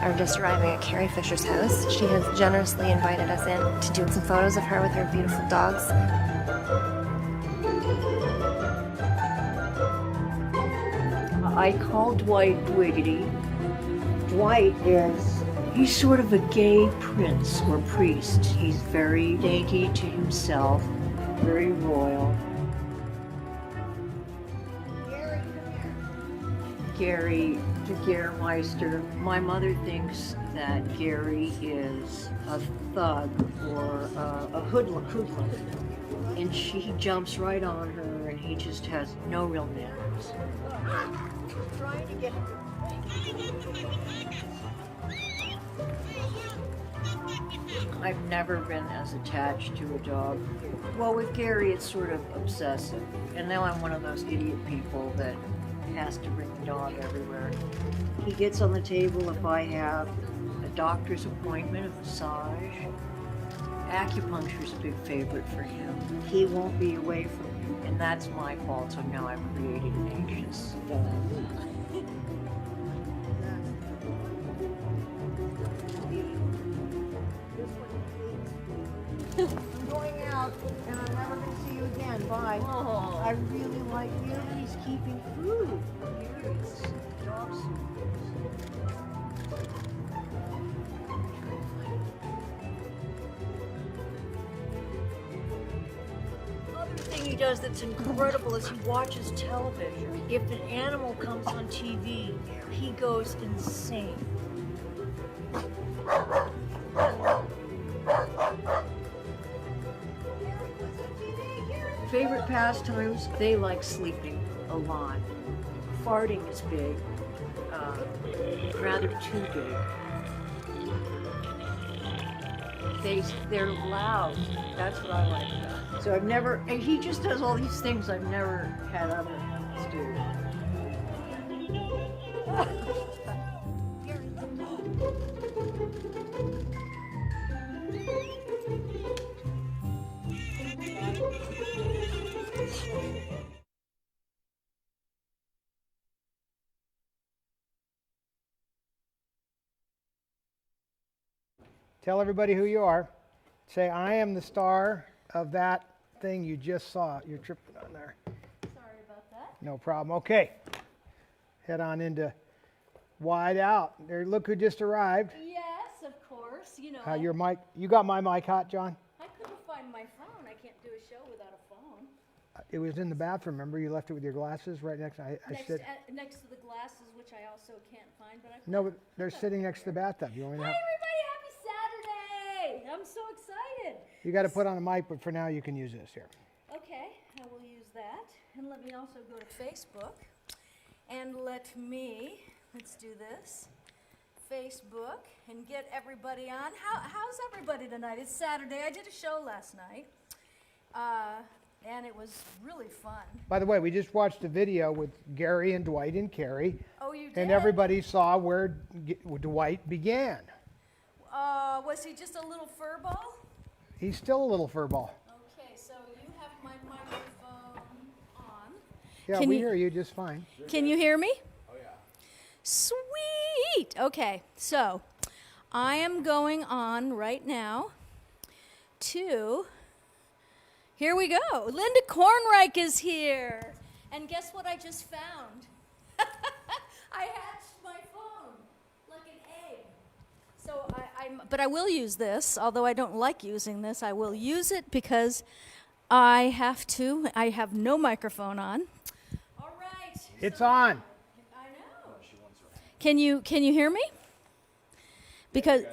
Are just arriving at Carrie Fisher's house. She has generously invited us in to do some photos of her with her beautiful dogs. I call Dwight Dwiggity. Dwight he's sort of a gay prince or priest. He's very dainty to himself, very royal. Gary, the Gärmeister. My mother thinks that Gary is a thug or a hoodlum. And he jumps right on her and he just has no real manners. Trying to get I've never been as attached to a dog. Well, with Gary, it's sort of obsessive. And now I'm one of those idiot people that has to bring the dog everywhere. He gets on the table if I have a doctor's appointment, a massage. Acupuncture's a big favorite for him. He won't be away from me, and that's my fault, so now I've created an anxious dog. I'm going out, and I'm never going to see you again. Bye. Oh. I really like you. He's keeping food. Here it's dog soup. Other thing he does that's incredible is he watches television. If an animal comes on TV, he goes insane. Favorite pastimes, they like sleeping a lot. Farting is big, rather too big. They're loud, that's what I like about. So I've never, and he just does all these things I've never had other animals do. Tell everybody who you are. Say, I am the star of that thing you just saw. You're tripping on there. Sorry about that. No problem. Okay. Head on into Wide Out. There, look who just arrived. Yes, of course. You know. Your mic. You got my mic hot, John? I couldn't find my phone. I can't do a show without a phone. It was in the bathroom. Remember, you left it with your glasses right next. Next to the glasses, which I also can't find, but I. No, but they're sitting next to the bathtub. You want me to Hi, help? everybody! Happy Saturday! I'm so excited. You got to put on a mic, but for now you can use this here. Okay, I will use that, and let me also go to Facebook, and let's do this. Facebook and get everybody on. How's everybody tonight? It's Saturday. I did a show last night, and it was really fun. By the way, we just watched a video with Gary and Dwight and Carrie. Oh, you did? And everybody saw where Dwight began. Was he just a little fur ball? He's still a little fur ball. Okay, so you have my microphone on. Yeah, we hear you just fine. Can you hear me? Oh, yeah. Sweet! Okay, so I am going on right now to, here we go. Linda Kornreich is here. And guess what I just found? I hatched my phone like an egg. So but I will use this, although I don't like using this. I will use it because I have to. I have no microphone on. All right. It's on. I know. Can you hear me? Because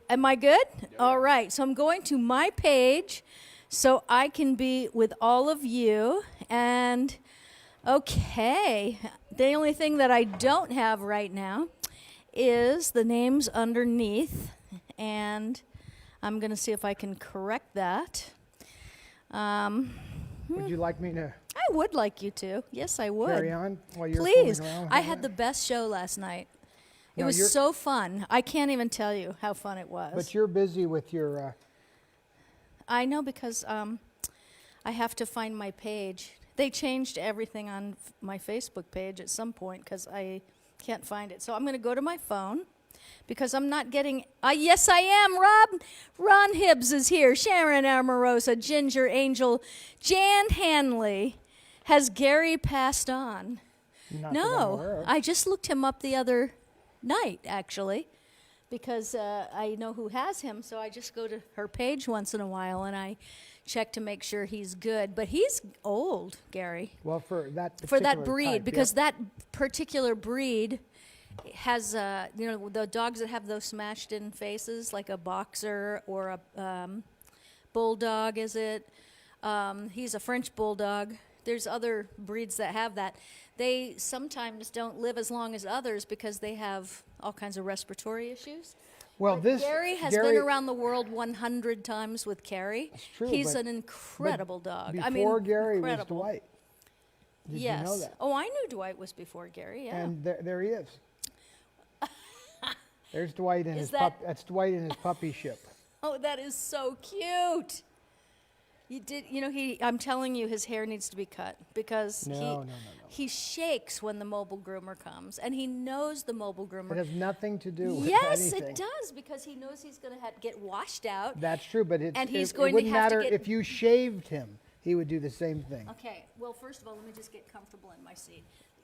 am I good? All right. So I'm going to my page so I can be with all of you. And okay, the only thing that I don't have right now is the names underneath. And I'm going to see if I can correct that. Would you like me to I would like you to. Yes, I would. carry on while you're Please. fooling around with I all had that? the best show last night. It No, was you're- so fun. I can't even tell you how fun it was. But you're busy with your. I know because I have to find my page. They changed everything on my Facebook page at some point because I can't find it. So I'm going to go to my phone because I'm not getting. Yes, I am. Ron Hibbs is here. Sharon Amorosa, Ginger Angel, Jan Hanley. Has Gary passed on? Not that I'm aware No, of. I just looked him up the other night, actually, because I know who has him. So I just go to her page once in a while and I check to make sure he's good. But he's old, Gary, Well, for that for that particular breed, type, because yep. that particular breed has, the dogs that have those smashed-in faces, like a boxer or a bulldog. Is it? He's a French bulldog. There's other breeds that have that. They sometimes don't live as long as others because they have all kinds of respiratory issues. Well, But this Gary has been around the world 100 times with Carrie. It's true, He's but- an incredible dog. Before Gary incredible. was Dwight. Did Yes. you know that? Oh, I knew Dwight was before Gary. Yeah. And there he is. There's Dwight in Is his that- That's Dwight in his puppy ship. Oh, that is so cute. I'm telling you, his hair needs to be cut because No. he shakes when the mobile groomer comes, and he knows the mobile It groomer. has nothing to do with Yes, anything. it does, because he knows he's going to get washed out. That's true, but And he's it going to wouldn't have to matter get- if you shaved him. He would do the same thing. Okay, well, first of all, let me just get comfortable in my seat.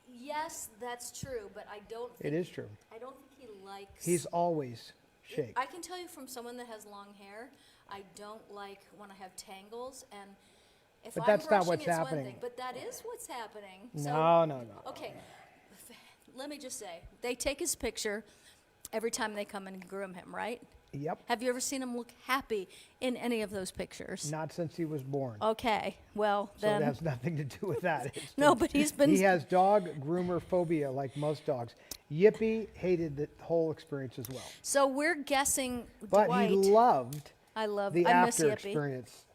Yes, that's true, but I don't think, It is true. I don't think he likes... He's always shaved. I can tell you from someone that has long hair, I don't like when I have tangles, and if But I'm that's not brushing, what's it's happening. one thing, but that is what's happening. No. Okay, let me just say, they take his picture every time they come and groom him, right? Yep. Have you ever seen him look happy in any of those pictures? Not since he was born. Okay, well, So then... it has nothing to do with that. It's No, just- but he's been... He has dog groomer phobia like most dogs. Yippee hated the whole experience as well. So we're guessing But Dwight. he loved I the miss after Yippee. experience.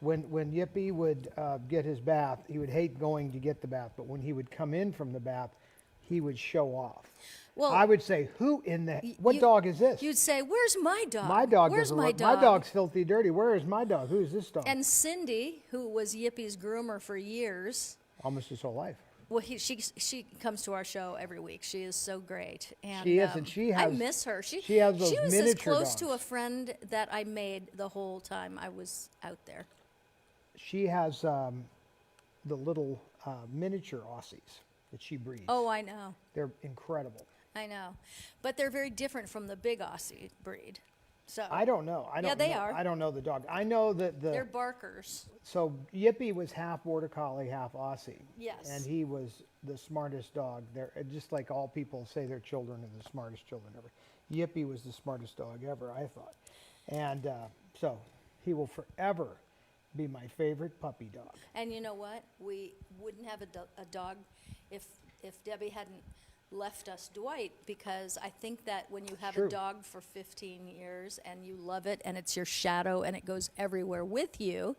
When Yippee would get his bath, he would hate going to get the bath. But when he would come in from the bath, he would show off. Well, I would say, "Who in the? What you- dog is this? You'd say, "Where's my dog? My dog Where's doesn't my look. dog?" My dog's filthy dirty. Where is my dog? Who is this dog? And Cindy, who was Yippie's groomer for years, Almost his whole life. well, she comes to our show every week. She is so great, and She is, and she I has- miss her. she has those She was as miniature close to a dogs. friend that I made the whole time I was out there. She has the little miniature Aussies that she breeds. Oh, I know, They're incredible. I know, but they're very different from the big Aussie breed. So I don't know. I don't Yeah, they know. are. I don't know the dog. I know that they're barkers. so Yippee was half Border Collie, half Aussie. Yes. And he was the smartest dog. They're just like all people say their children are the smartest children ever. Yippee was the smartest dog ever, I thought. And so he will forever be my favorite puppy dog. And you know what? We wouldn't have a dog if Debbie hadn't left us Dwight, because I think that when you have True. a dog for 15 years and you love it and it's your shadow and it goes everywhere with you,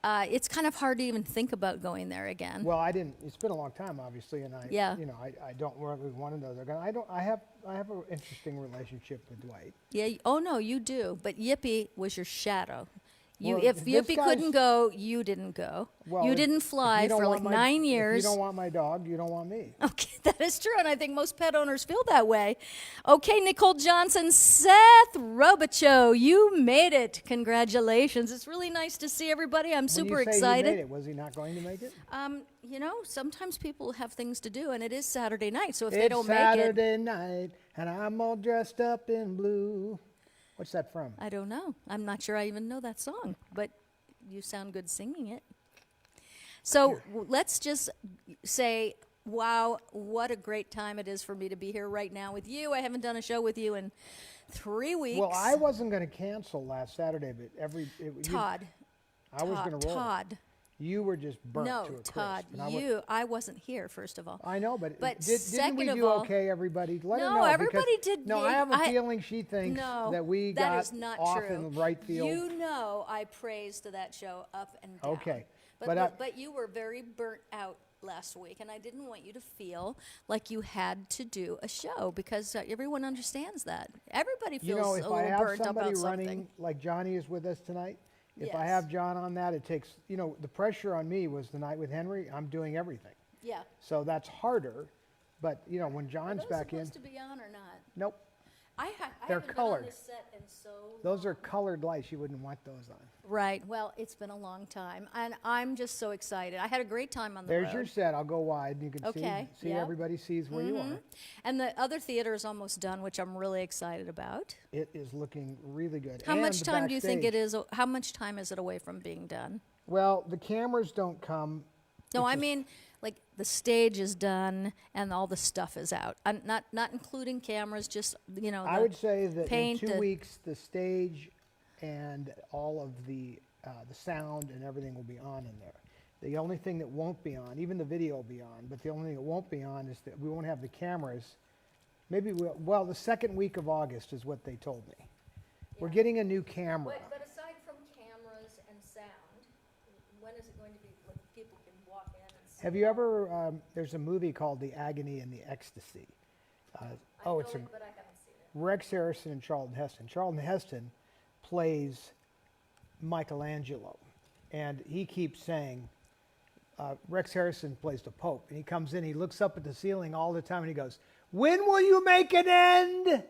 it's kind of hard to even think about going there again. Well, I didn't. It's been a long time, obviously, and Yeah. I don't really want to know they're gonna. I have an interesting relationship with Dwight. Yeah. Oh no, you do. But Yippee was your shadow. Well, If this Yippee guy's- couldn't go, you didn't go. Well, you if- didn't if fly you don't for want like my- 9 If years. you don't want my dog, you don't want me. Okay, that is true, and I think most pet owners feel that way. Okay, Nicole Johnson, Seth Robicho, you made it. Congratulations. It's really nice to see everybody. I'm super when you say excited. He made it, was he not going to make it? Sometimes people have things to do, and it is Saturday night, so if they It's don't make it, Saturday night, and I'm all dressed up in blue. What's that from? I don't know. I'm not sure I even know that song, but you sound good singing it. So let's just say, wow, what a great time it is for me to be here right now with you. I haven't done a show with you in 3 weeks. Well, I wasn't going to cancel last Saturday, but Todd. I was going to roll. Todd. You were just burnt No, to a crisp. Todd, and I wasn't here, first of all. I know, but didn't second we of do all, okay, everybody? Let her no, know. everybody because, did. No, I have a feeling she thinks no, that we that got is not off true. in right field. You know I praised that show up and down. Okay, But you were very burnt out last week, and I didn't want you to feel like you had to do a show because everyone understands that. Everybody feels if a I little have burnt somebody about running something. like Johnny is with us tonight, if I Yes. have John on that, it takes, the pressure on me was the night with Henry. I'm doing everything. Yeah. So that's harder. But, when Are John's those back in, supposed to be on or not? nope. I They're haven't colored. been on this set in so Those are colored lights. You wouldn't want those on. Right. Well, it's been a long time, and I'm just so excited. I had a great time on the There's road. your set. I'll go wide. You can Okay, see yep. everybody sees where you are. And the other theater is almost done, which I'm really excited about. It is looking really good. How And much the time do you think it backstage. is? How much time is it away from being done? Well, the cameras don't come. No, It's I just- mean, like the stage is done and all the stuff is out. Not including cameras, just I would say that paint, in 2 weeks, the stage and all of the sound and everything will be on in there. The only thing that won't be on, even the video will be on, but the only thing that won't be on is that we won't have the cameras. Maybe the second week of August is what they told me. We're getting a new camera. But aside from cameras and sound, when is it going to be like people can walk in and see? Have you ever? There's a movie called The Agony and the Ecstasy. It's but I haven't seen it. Rex Harrison and Charlton Heston. Charlton Heston plays Michelangelo, and he keeps saying, Rex Harrison plays the Pope, and he comes in, he looks up at the ceiling all the time, and he goes, "When will you make an end?"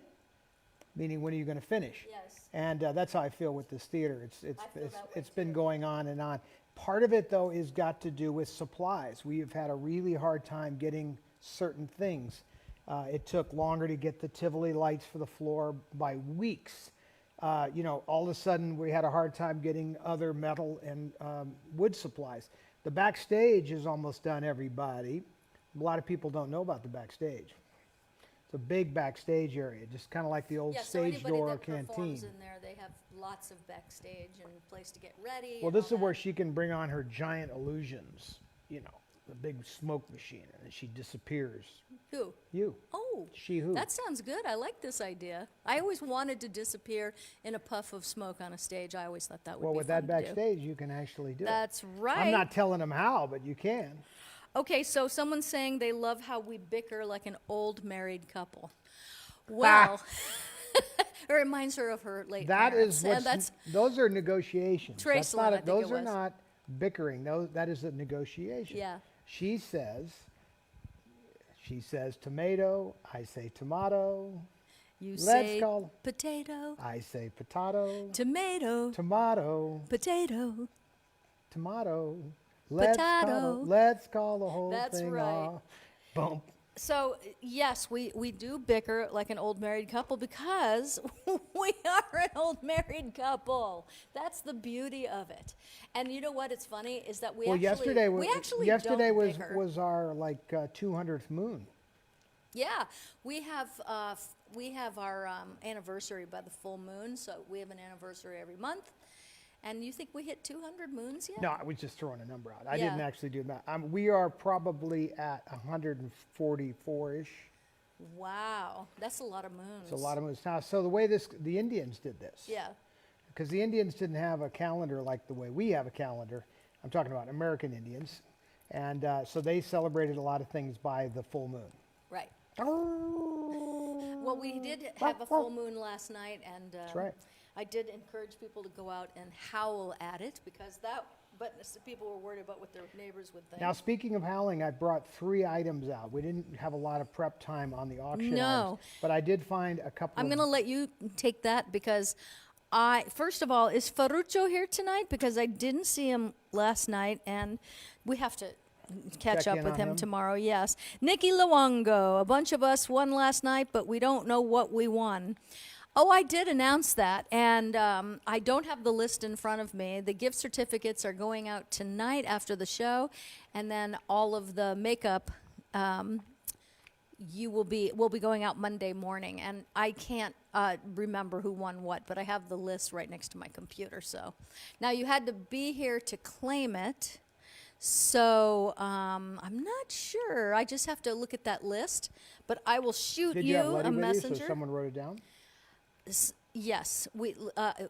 Meaning, when are you going to finish? Yes. And that's how I feel with this theater. I feel that way It's been going on and on. Part of it, though, is got to do with supplies. We have had a really hard time getting certain things. It took longer to get the Tivoli lights for the floor by weeks. All of a sudden, we had a hard time getting other metal and wood supplies. The backstage is almost done, everybody. A lot of people don't know about the backstage. It's a big backstage area, just kind of like the old Yeah, so stage anybody door that canteen. performs in there, they have lots of backstage and place to get ready. Well, and this all is where that. she can bring on her giant illusions, the big smoke machine, and then she disappears. Who? You. Oh, She who? that sounds good. I like this idea. I always wanted to disappear in a puff of smoke on a stage. I always thought that would Well, be with fun that to do. backstage, you can actually do it. That's right. I'm not telling them how, but you can. Okay, so someone's saying they love how we bicker like an old married couple. Well, it reminds her of her late That parents. is and what's, that's those are negotiations. That's Traceland, not I think those it are was. not bickering. That is a negotiation. Yeah. She says tomato, I say tomato. you Let's say call- potato, I say potato. tomato, Tomato. potato. Tomato. Potato. Let's call the whole That's thing right. off. Bump. So, yes, we do bicker like an old married couple because we are an old married couple. That's the beauty of it. And you know what? It's funny is that we yesterday don't was bicker. was our 200th moon. Yeah, we have our anniversary by the full moon, so we have an anniversary every month. And you think we hit 200 moons yet? No, I was just throwing a number out. I Yeah. didn't actually do that. We are probably at 144-ish. Wow, that's a lot of moons. It's a lot of moons. Now, so the way the Indians did this. Yeah. Because the Indians didn't have a calendar like the way we have a calendar. I'm talking about American Indians. And so they celebrated a lot of things by the full moon. Right. Well, we did have a full moon last night, and That's right. I did encourage people to go out and howl at it because people were worried about what their neighbors would think. Now, speaking of howling, I brought 3 items out. We didn't have a lot of prep time on the auction No. items, but I did find a couple I'm of... going to let you take that because first of all, is Ferruccio here tonight? Because I didn't see him last night, and we have to catch Check up in with on him him. tomorrow. Yes. Nikki Luongo, a bunch of us won last night, but we don't know what we won. Oh, I did announce that, and I don't have the list in front of me. The gift certificates are going out tonight after the show, and then all of the makeup will be going out Monday morning. And I can't remember who won what, but I have the list right next to my computer. So now you had to be here to claim it. So I'm not sure. I just have to look at that list, but I will shoot Did you have you Letty a with you messenger. so someone wrote it down? Yes,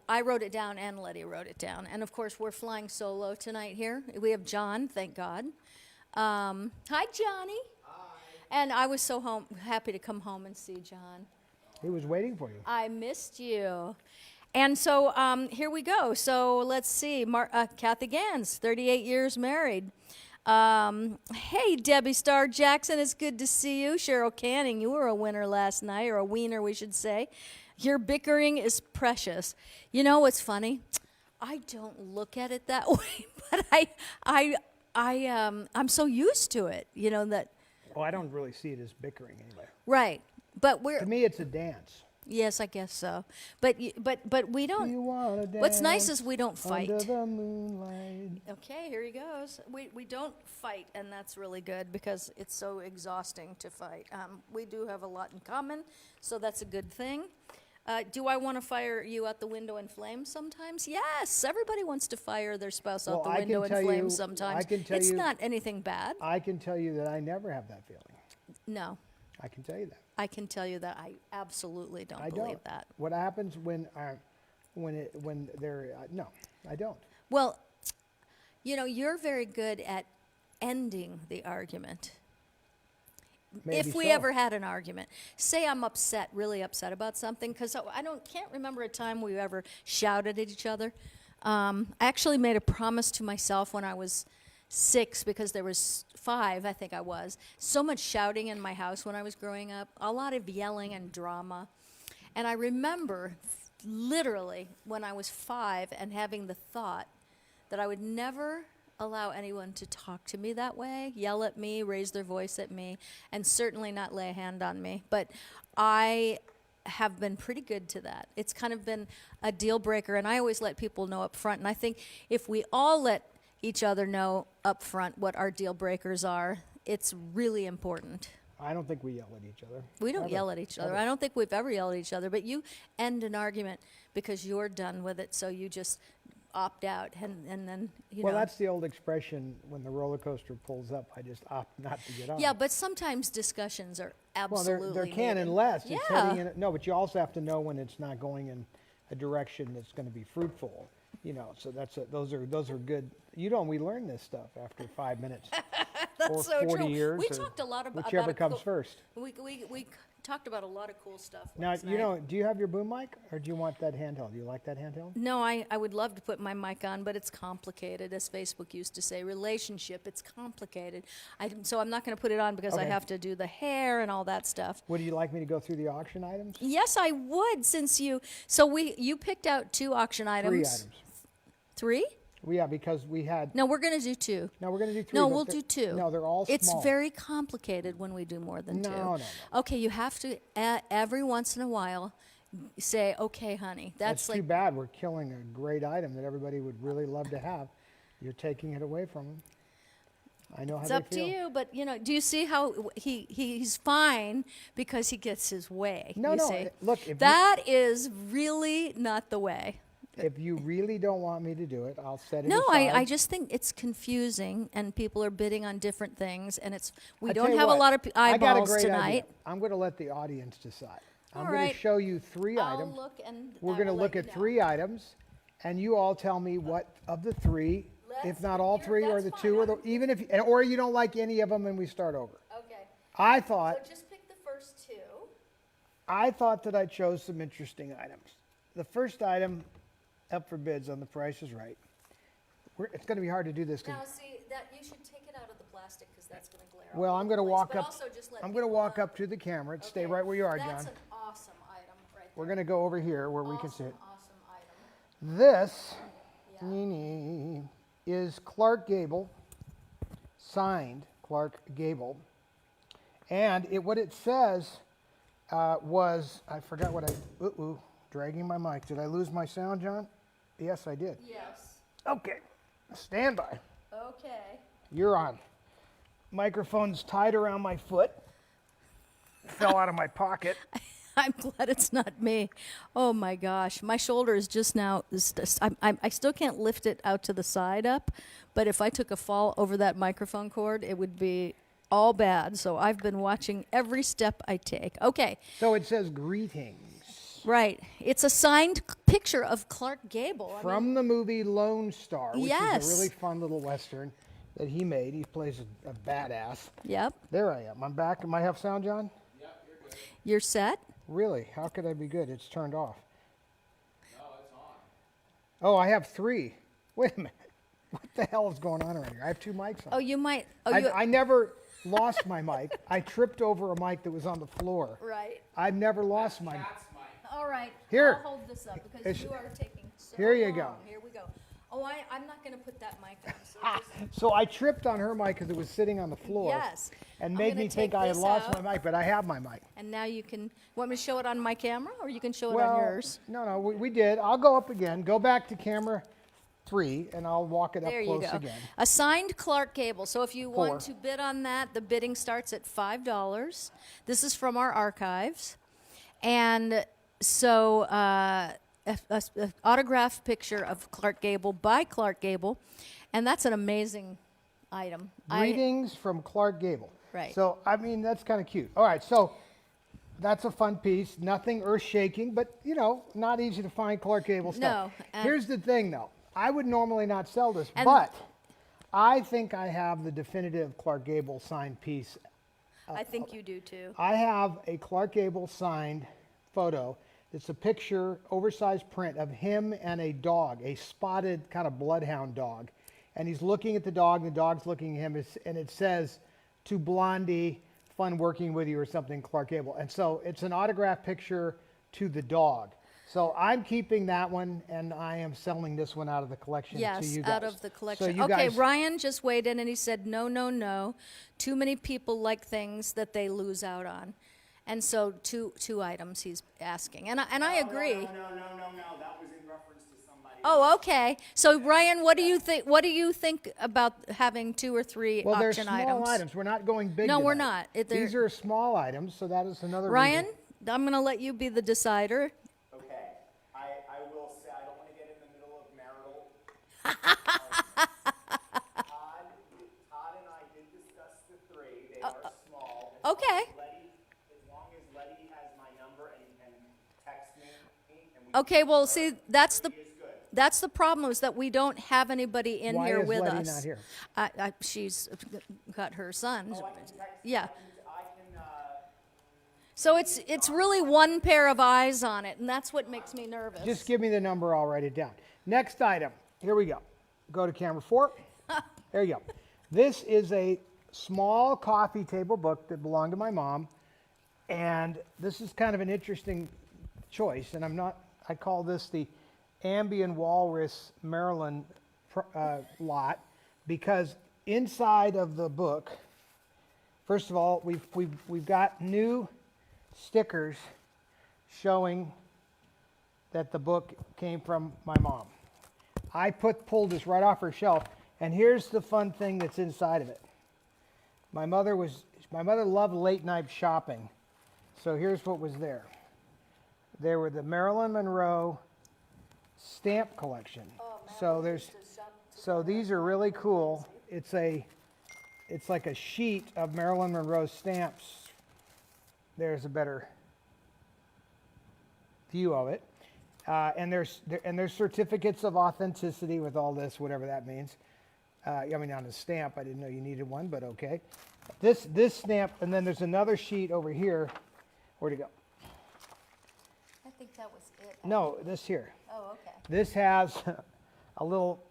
I wrote it down and Letty wrote it down. And of course, we're flying solo tonight here. We have John, thank God. Hi, Johnny. Hi. And I was so happy to come home and see John. He was waiting for you. I missed you. And so here we go. So let's see. Kathy Gans, 38 years married. Hey, Debbie Starr Jackson, it's good to see you. Cheryl Canning, you were a winner last night, or a wiener, we should say. Your bickering is precious. You know what's funny? I don't look at it that way, but I'm so used to it. You know that. Oh, I don't really see it as bickering anyway. Right, but To me, it's a dance. Yes, I guess so. But we don't. You wanna dance What's nice is we don't fight. under the moonlight. Okay, here he goes. We don't fight, and that's really good because it's so exhausting to fight. We do have a lot in common, so that's a good thing. Do I want to fire you out the window in flames sometimes? Yes, everybody wants to fire their spouse out Well, the I can window in tell you- flames sometimes. I can tell It's you- not anything bad. I can tell you that I never have that feeling. No, I can tell you that. I can tell you that I absolutely don't I believe don't. that. What happens when they're no, I don't. Well, you know, you're very good at ending the argument. Maybe If we so. ever had an argument, say I'm upset, really upset about something, because can't remember a time we ever shouted at each other. I actually made a promise to myself when I was 6, because there was 5, I think I was. So much shouting in my house when I was growing up, a lot of yelling and drama. And I remember literally when I was 5 and having the thought that I would never allow anyone to talk to me that way, yell at me, raise their voice at me, and certainly not lay a hand on me. But I have been pretty good to that. It's kind of been a deal breaker, and I always let people know up front. And I think if we all let each other know up front what our deal breakers are, it's really important. I don't think we yell at each other. We don't Ever. yell at each other. Ever. I don't think we've ever yelled at each other, but you end an argument because you're done with it, so you just opt out, and then, you Well, know. that's the old expression, when the roller coaster pulls up, I just opt not to get on. Yeah, but sometimes discussions are Well, absolutely there can needed. unless it's Yeah. heading in. No, but you also have to know when it's not going in a direction that's going to be fruitful. You know, so those are good. We learn this stuff after 5 minutes. That's or so 40 true. years. We or talked a lot about whichever a comes cool- first. We talked about a lot of cool stuff. Now, last you night. know, do you have your boom mic, or do you want that handheld? Do you like that handheld? No, I would love to put my mic on, but it's complicated, as Facebook used to say. Relationship, it's complicated. So I'm not going to put it on because I Okay. have to do the hair and all that stuff. Would you like me to go through the auction items? Yes, I would, since you picked out 2 auction items. 3 items. 3? Well, yeah, because we had. No, we're going to do 2. No, we're going to do 3. No, but we'll they're- do 2. No, they're all It's small. very complicated when we do more than 2. No. Okay, you have to, every once in a while, say, okay, honey. That's That's too like, bad. We're killing a great item that everybody would really love to have. You're taking it away from them. I know how it's they up to feel. you, but, you know, do you see how he's fine because he gets his way? No, you no, see? look, if That is really not the way. If you really don't want me to do it, I'll set it No, aside. I just think it's confusing, and people are bidding on different things, and we I tell don't you have what, a lot of I got a eyeballs great tonight. idea. I'm going to let the audience decide. I'm All going right. to show you 3 I'll items. look and We're I going to will look let at you know. 3 items, and you all tell me what of the 3, if not all 3, or that's the fine. 2, or even if, or you don't like any of them, and we start over. Okay. I thought So just pick the first 2. that I chose some interesting items. The first item up for bids on The Price is Right. It's going to be hard to do this. 'cause- Now, see, that you should take it out of the plastic because that's going to glare. Well, all I'm over going to the place, walk but up. also just let I'm going to people walk know. up to the camera. Stay Okay. right where you are, That's John. an awesome item right there. We're going to go over here where we can see Awesome, it. awesome item. This Yeah. is Clark Gable, signed Clark Gable, and what it says was, I forgot what dragging my mic. Did I lose my sound, John? Yes, I did. Yes. Okay, stand by. Okay. You're on. Microphone's tied around my foot. Fell out of my pocket. I'm glad it's not me. Oh my gosh, my shoulder is just now. I still can't lift it out to the side up, but if I took a fall over that microphone cord, it would be all bad. So I've been watching every step I take. Okay, So it says greetings right. It's a signed picture of Clark Gable. from the movie Lone Star, which is Yes. a really fun little Western that he made. He plays a badass. Yep. There I am. I'm back. Am I have sound, John? You're set. Really? How could I be good? It's turned off. No, it's on. Oh, I have 3. Wait a minute. What the hell is going on around here? I have 2 mics on. Oh, you might. Oh, I never lost my mic. I tripped over a mic that was on the floor. right. I've never lost my. All right. Here. I'll hold this up because It's- you are taking so Here you long. go. Here we go. Oh, I'm not going to put that mic on. So just, So I tripped on her mic because it was sitting on the floor. yes. And I'm made gonna me think take I had this lost out. my mic, but I have my mic. And now you can. Want me to show it on my camera, or you can show it Well, on yours? no, we did. I'll go up again. Go back to camera 3, and I'll walk it up There you close go. again. A signed Clark Gable. So if you 4. want to bid on that, the bidding starts at $5. This is from our archives, and so a autographed picture of Clark Gable by Clark Gable, and that's an amazing item. Greetings from Clark Gable. Right. So, I mean, that's kind of cute. All right, so that's a fun piece. Nothing earth-shaking, but, not easy to find Clark Gable stuff. No, Here's the thing, though. I would normally not sell this, And- but I think I have the definitive Clark Gable signed piece. I think you do too. I have a Clark Gable signed photo. It's a picture, oversized print of him and a dog, a spotted kind of bloodhound dog. And he's looking at the dog, and the dog's looking at him, and it says, "To Blondie, fun working with you," or something, Clark Gable. And so it's an autographed picture to the dog. So I'm keeping that one, and I am selling this one out of the collection to Yes, you guys. out of the So collection. you Okay, guys, Ryan just weighed in and he said, no, no, no. Too many people like things that they lose out on. And so two items he's asking. And I agree. No. That was in reference to somebody. Oh, okay. So Ryan, what do you think? What do you think about having 2 or 3 well, they're auction small items? items. We're not going big No, we're tonight. not. These are small items, so that is another Ryan, reason. I'm going to let you be the decider. Okay. I will say, I don't want to get in the middle of marital. Todd and I did discuss the 3. They are small. Okay. As long as Letty has my number and text me, and we Okay, well, see, that's the is good. That's the problem, is that we don't have anybody in Why here is with Letty us. not here? She's got her son. I can text. Yeah. I can. So it's really one pair of eyes on it, and that's what makes me nervous. Just give me the number, I'll write it down. Next item. Here we go. Go to camera 4. There you go. This is a small coffee table book that belonged to my mom. And this is kind of an interesting choice. And I call this the Ambien Walrus Maryland lot, because inside of the book, first of all, we've got new stickers showing that the book came from my mom. I pulled this right off her shelf, and here's the fun thing that's inside of it. My mother loved late night shopping, so here's what was there. There were the Marilyn Monroe stamp collection. So these are really cool. It's like a sheet of Marilyn Monroe stamps. There's a better view of it. And there's certificates of authenticity with all this, whatever that means. I mean, on a stamp, I didn't know you needed one, but okay. This stamp, and then there's another sheet over here. Where'd it go? I think that was it. No, this here. Oh, okay. This has a little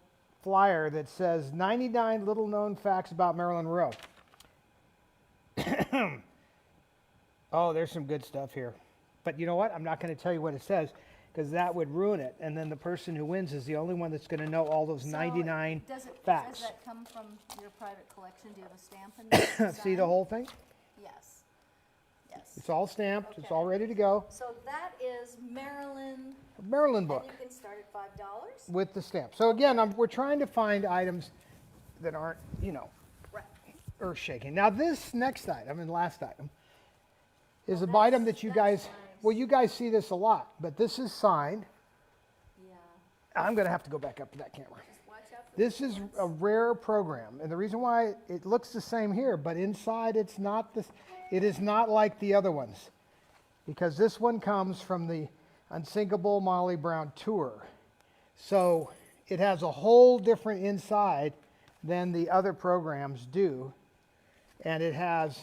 flyer that says 99 little known facts about Marilyn Monroe. Oh, there's some good stuff here. But you know what? I'm not going to tell you what it says, because that would ruin it. And then the person who wins is the only one that's going to know all those 99 facts. Does that come from your private collection? Do you have a stamp in there? See the whole thing? Yes. Yes. It's all stamped. It's Okay. all ready to go. So that is Maryland, Maryland book and you can start at $5. with the stamp. So again, we're trying to find items that aren't, Right. earth-shaking. Now this next item and last item is an item that you guys, Well, you guys see this a lot, but this is signed. Yeah. I'm going to have to go back up to that camera. Just watch out for This is a rare program, and the reason why it looks the same here, but inside it's not this. It is not like the other ones, because this one comes from the Unsinkable Molly Brown tour, so it has a whole different inside than the other programs do, and it has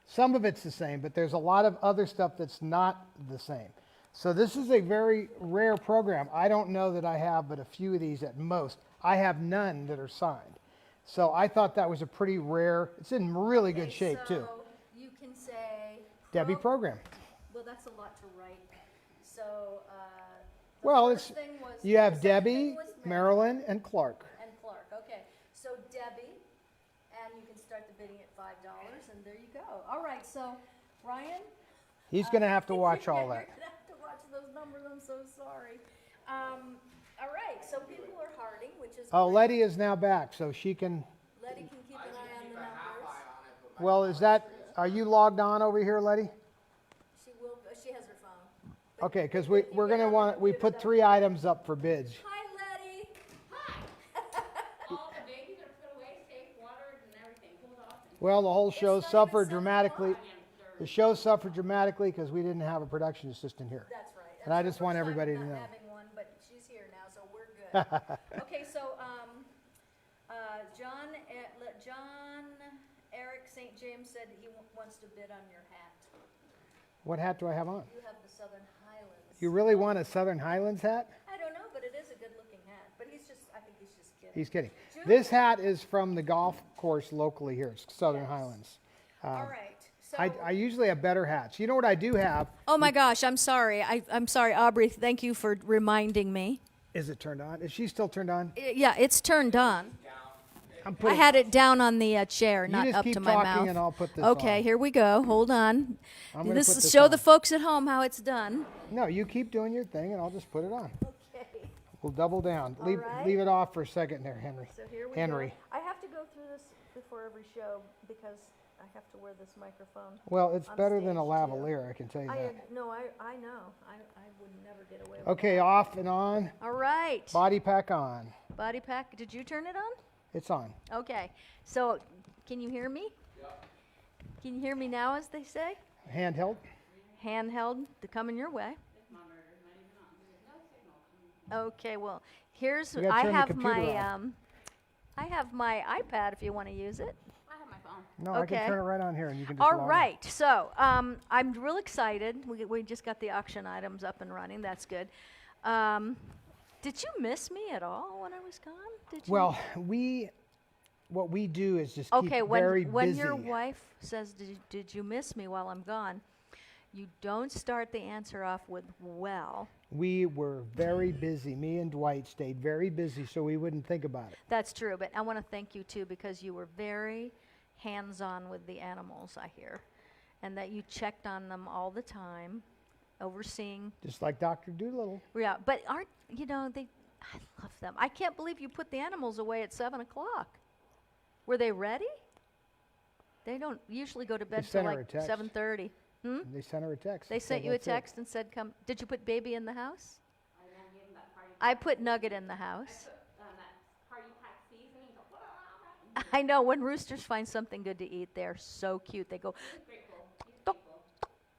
some of it's the same, but there's a lot of other stuff that's not the same. So this is a very rare program. I don't know that I have but a few of these at most. I have none that are signed. So I thought that was a pretty rare, it's in really good shape too. So you can say. Debbie program. Well, that's a lot to write. So, Well, the it's, first thing was, you have the second Debbie, thing was Marilyn, and Clark. and Clark. Okay, so Debbie, and you can start the bidding at $5, and there you go. All right, so Ryan. He's going to have to watch all that. You're gonna have to watch those numbers. I'm so sorry. All right, so people are harding, which is Oh, great. Letty is now back, so she can, Letty can keep an eye on the numbers. well, is that, are you logged on over here, Letty? She will. She has her phone. Okay, because we're going to want, we put 3 items up for bids. Hi, Letty. All the babies are put away, safe, watered, and everything, cooled off. Well, the whole show not even suffered 7 dramatically. The show suffered dramatically because we didn't have a production assistant here. That's right. And I That's just the want first time everybody we're to not know. having one, but she's here now, so we're good. Okay, so John Eric St. James said he wants to bid on your hat. What hat do I have on? You have the Southern Highlands. You really want a Southern Highlands hat? I don't know, but it is a good-looking hat. But I think he's just kidding. He's kidding. June- This hat is from the golf course locally here. It's Southern Yes. Highlands. All right. So I usually have better hats. You know what I do have? oh my gosh, I'm sorry. I'm sorry, Aubrey. Thank you for reminding me. Is it turned on? Is she still turned on? Yeah, it's turned on. I'm I putting, had it down on the chair, you not just up keep to my talking mouth. and I'll put this Okay, on. here we go. Hold on. I'm gonna This put is this show on. the folks at home how it's done. No, you keep doing your thing and I'll just put it on. Okay. We'll double down. All Leave, right. leave it off for a second there, Henry. So here we Henry. go. I have to go through this before every show because I have to wear this microphone. Well, it's On better than a stage, too. lavalier, I can tell you I that. no, I know. I would never get away with Okay, that. off and on. All right. Body pack on. Body pack. Did you turn it on? It's on. Okay. So, can you hear me? Can you hear me now, as they say? Handheld. Handheld to coming your way. Okay. Well, here's You gotta I turn the have computer my off. I have my iPad if you want to use it. I have my phone. No, I Okay. can turn it right on here and you can just All log in. right. So I'm real excited. We just got the auction items up and running. That's good. Did you miss me at all when I was gone? Did you? Well, what we do is just okay. keep very When busy. your wife says, "Did you miss me while I'm gone?" You don't start the answer off with "well." We were very busy. Me and Dwight stayed very busy so we wouldn't think about it. That's true, but I want to thank you too because you were very hands-on with the animals. I hear, and that you checked on them all the time, overseeing. Just like Dr. Doolittle. Yeah, but aren't they? I love them. I can't believe you put the animals away at 7:00. Were they ready? They don't usually go to bed till sent her like a text. 7:30. They sent her a text. They and sent said, you a "That's it." text and said, "Come." Did you put Baby in the house? I then gave them that party. I put Nugget in the house. That party pack seasoning. I know when roosters find something good to eat, they're so cute. They go, "Tok, tok,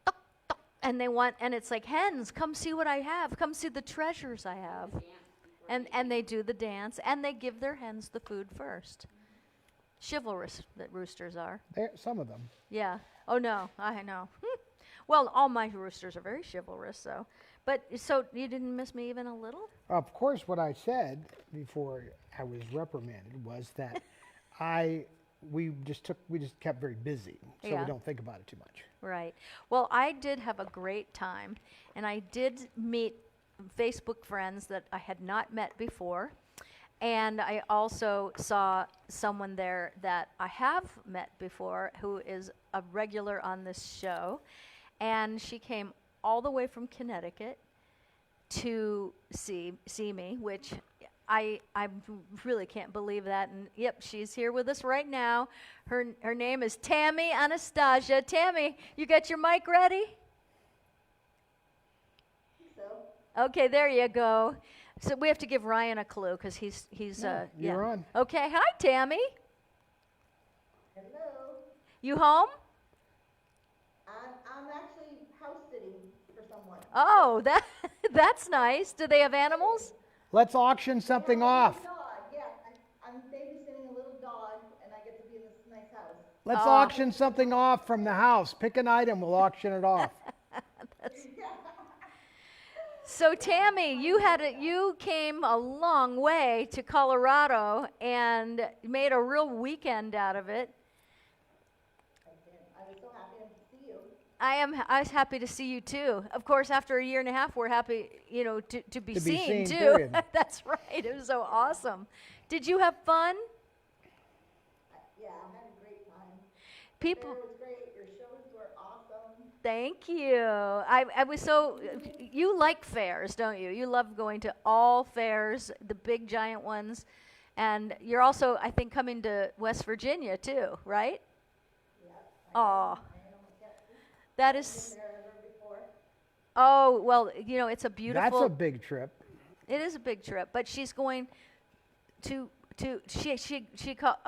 tok, tok," and they want, and it's like hens. Come see what I have. Come see the treasures I have. And they do the dance, and they give their hens the food first. Chivalrous that roosters are. Some of them. Yeah. Oh no, I know. Well, all my roosters are very chivalrous, so. But so you didn't miss me even a little? Of course, what I said before I was reprimanded was that we just kept very busy, so Yeah. we don't think about it too much. Right. Well, I did have a great time, and I did meet Facebook friends that I had not met before. And I also saw someone there that I have met before who is a regular on this show. And she came all the way from Connecticut to see me, which I really can't believe that. And yep, she's here with us right now. Her name is Tammy Anastasia. Tammy, you got your mic ready? Okay, there you go. So we have to give Ryan a clue because he's No, you're on. Okay, hi Tammy. Hello. You home? I'm actually house sitting for someone. Oh, that's nice. Do they have animals? Let's auction something off. Dog, yeah. I'm babysitting a little dog, and I get to be in this nice house. Let's auction something off from the house. Pick an item, we'll auction it off. So Tammy, you came a long way to Colorado and made a real weekend out of it. I was so happy to see you. I was happy to see you too. Of course, after a year and a half, we're happy, to be seen too. period. That's right. It was so awesome. Did you have fun? Yeah, I had a great time. People, It was great. Your shows were awesome. thank you. I was so. You like fairs, don't you? You love going to all fairs, the big giant ones, and you're also, I think, coming to West Virginia too, right? Oh, that is. There ever before. Oh well, it's a beautiful. That's a big trip. It is a big trip, but she's going to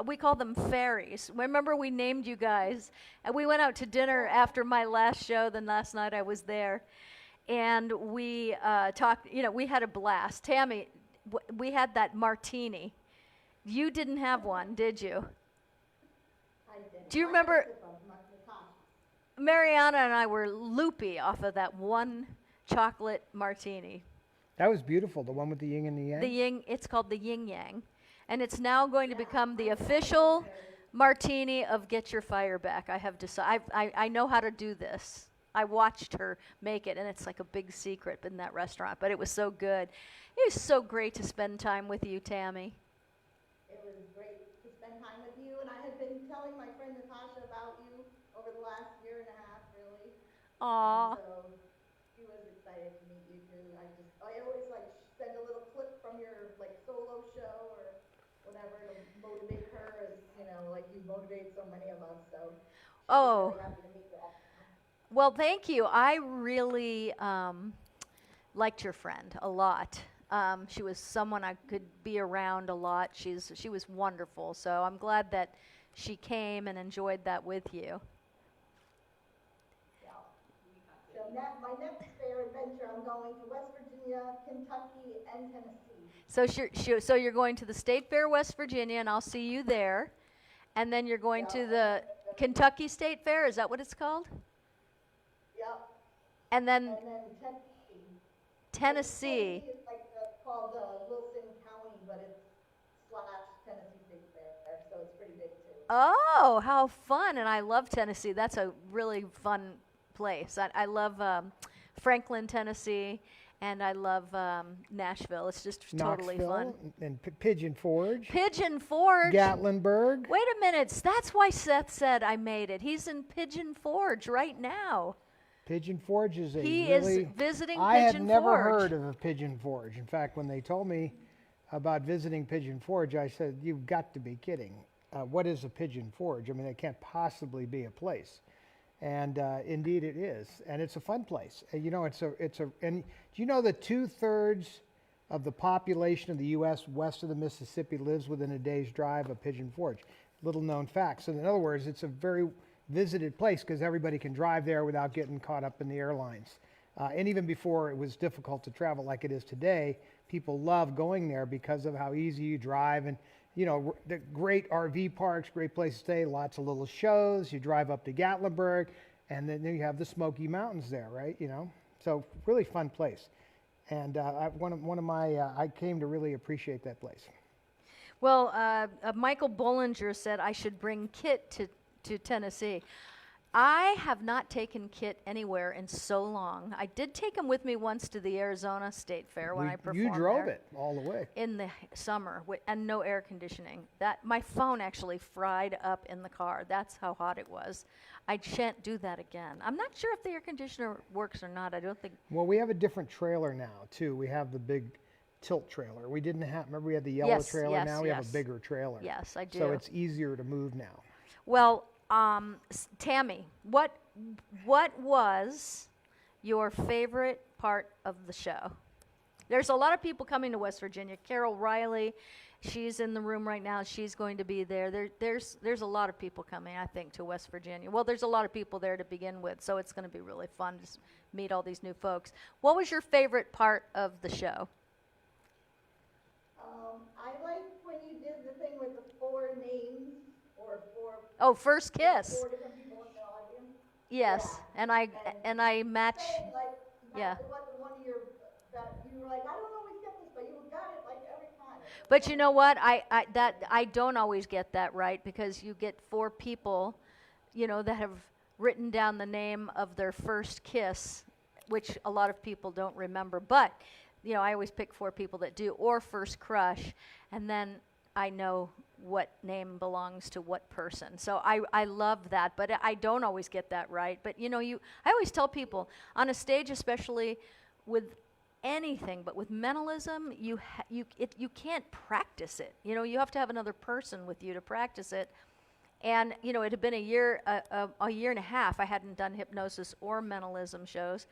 we call them fairies. Remember we named you guys, and we went out to dinner after my last show. Then last night I was there, and we talked. We had a blast. Tammy, we had that martini. You didn't have one, did you? I did. Do you remember? Mariana and I were loopy off of that one chocolate martini. That was beautiful, the one with the yin and the yang. It's called the Yin Yang. And it's now going to become the official martini of Get Your Fire Back. I have decided. I know how to do this. I watched her make it, and it's like a big secret in that restaurant. But it was so good. It was so great to spend time with you, Tammy. It was great to spend time with you, and I had been telling my friend Natasha about you over the last year and a half, really. Aw. And so she was excited to meet you too. I always send a little clip from your solo show or whatever to motivate her, as you motivate so many of us. So she was really happy to meet you all. Well, thank you. I really liked your friend a lot. She was someone I could be around a lot. She was wonderful. So I'm glad that she came and enjoyed that with you. So my next fair adventure, I'm going to West Virginia, Kentucky, and Tennessee. So you're going to the State Fair, West Virginia, and I'll see you there. And then you're going to the Kentucky State Fair. Is that what it's called? Yep. And then And then Tennessee. Tennessee. It's called Wilson County, but it's / Tennessee State Fair, so it's pretty big too. Oh, how fun. And I love Tennessee. That's a really fun place. I love Franklin, Tennessee, and I love Nashville. It's just totally fun. Knoxville and Pigeon Forge. Pigeon Forge. Gatlinburg. Wait a minute. That's why Seth said I made it. He's in Pigeon Forge right now. Pigeon Forge is He really... is visiting I had Pigeon never Forge. heard of a Pigeon Forge. In fact, when they told me about visiting Pigeon Forge, I said, "You've got to be kidding. What is a Pigeon Forge? I mean, it can't possibly be a place." And indeed it is, and it's a fun place. And and do you know that 2/3 of the population of the U.S. west of the Mississippi lives within a day's drive of Pigeon Forge? Little known fact. So in other words, it's a very visited place because everybody can drive there without getting caught up in the airlines. And even before it was difficult to travel like it is today, people love going there because of how easy you drive and the great RV parks, great place to stay, lots of little shows. You drive up to Gatlinburg, and then you have the Smoky Mountains there, right? So really fun place. And I came to really appreciate that place. Well, Michael Bollinger said I should bring Kit to Tennessee. I have not taken Kit anywhere in so long. I did take him with me once to the Arizona State Fair when I performed You drove there it all the way. in the summer and no air conditioning. My phone actually fried up in the car. That's how hot it was. I shan't do that again. I'm not sure if the air conditioner works or not. I don't think. Well, we have a different trailer now too. We have the big tilt trailer. We didn't have. Remember, we had the yellow Yes, trailer. yes, Now we have yes. a bigger trailer. Yes, I do. So it's easier to move now. Well, Tammy, what was your favorite part of the show? There's a lot of people coming to West Virginia. Carol Riley, she's in the room right now. She's going to be there. There's a lot of people coming, I think, to West Virginia. Well, there's a lot of people there to begin with, so it's going to be really fun to meet all these new folks. What was your favorite part of the show? I liked when you did the thing with the 4 names or 4. Oh, First Kiss. 4 different people in the audience. Yes, Yeah. and I match. Saying, like, Yeah. it wasn't one of your, that you were like, I don't always get this, but you got it like every time. But you know what? I don't always get that right, because you get 4 people, that have written down the name of their first kiss, which a lot of people don't remember. But I always pick 4 people that do, or first crush, and then I know what name belongs to what person. So I love that, but I don't always get that right. But I always tell people on a stage, especially with anything, but with mentalism, you can't practice it. You have to have another person with you to practice it. And it had been a year and a half. I hadn't done hypnosis or mentalism shows.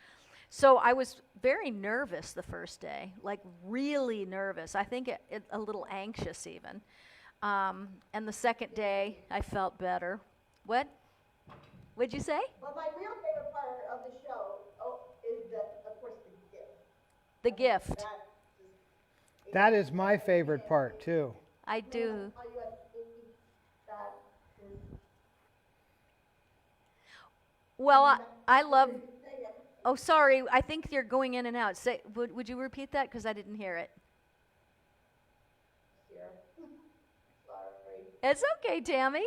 So I was very nervous the first day, like really nervous. I think a little anxious even. And the second day, I felt better. What? What'd you say? But my real favorite part of the show is of course, the gift. The gift. That is my favorite part, too. I do. How you had that is, Well, I love. Oh, sorry. I think you're going in and out. Would you repeat that? Because I didn't hear it. here. Sorry. It's okay, Tammy.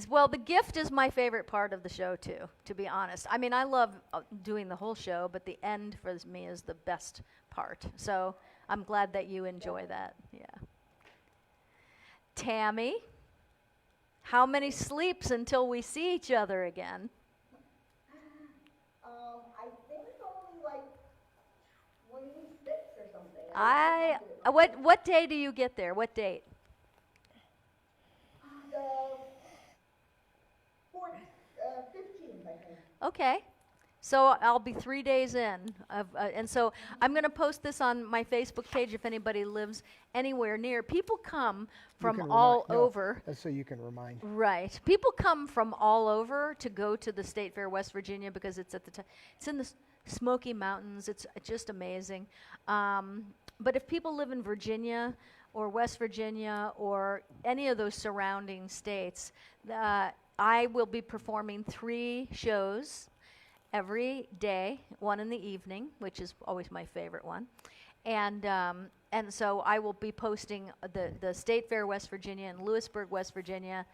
Well, the gift is my favorite part of the show, too, to be honest. I mean, I love doing the whole show, but the end for me is the best part. So I'm glad that you enjoy that. Yeah. Tammy, how many sleeps until we see each other again? I think it's only like 26 or something. What day do you get there? What date? The 15th, I think. Okay. So I'll be 3 days in. And so I'm going to post this on my Facebook page if anybody lives anywhere near. People come from all over. That's so you can remind. Right. People come from all over to go to the State Fair West Virginia because it's it's in the Smoky Mountains. It's just amazing. But if people live in Virginia or West Virginia or any of those surrounding states, I will be performing 3 shows every day, one in the evening, which is always my favorite one. And so I will be posting the State Fair West Virginia in Lewisburg, West Virginia.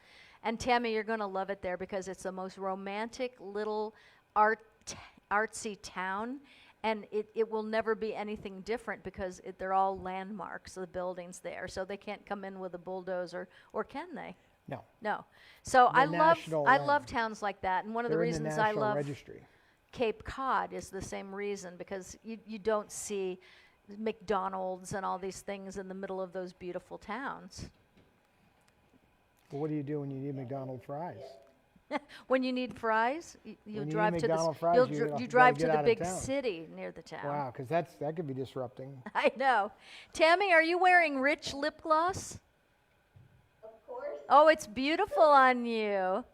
And Tammy, you're going to love it there because it's the most romantic little artsy town. And it will never be anything different because they're all landmarks, the buildings there. So they can't come in with a bulldozer, or can they? No. No. So I national love towns like that. And one of the They're in reasons the I National love Registry. Cape Cod is the same reason, because you don't see McDonald's and all these things in the middle of those beautiful towns. Well, what do you do when you need McDonald's fries? When you need fries, you When you drive need to McDonald's fries, you'll you dr- gotta you drive to get the out of big town. city near the town. Wow, because that could be disrupting. I know. Tammy, are you wearing rich lip gloss? Of course. Oh, it's beautiful on you.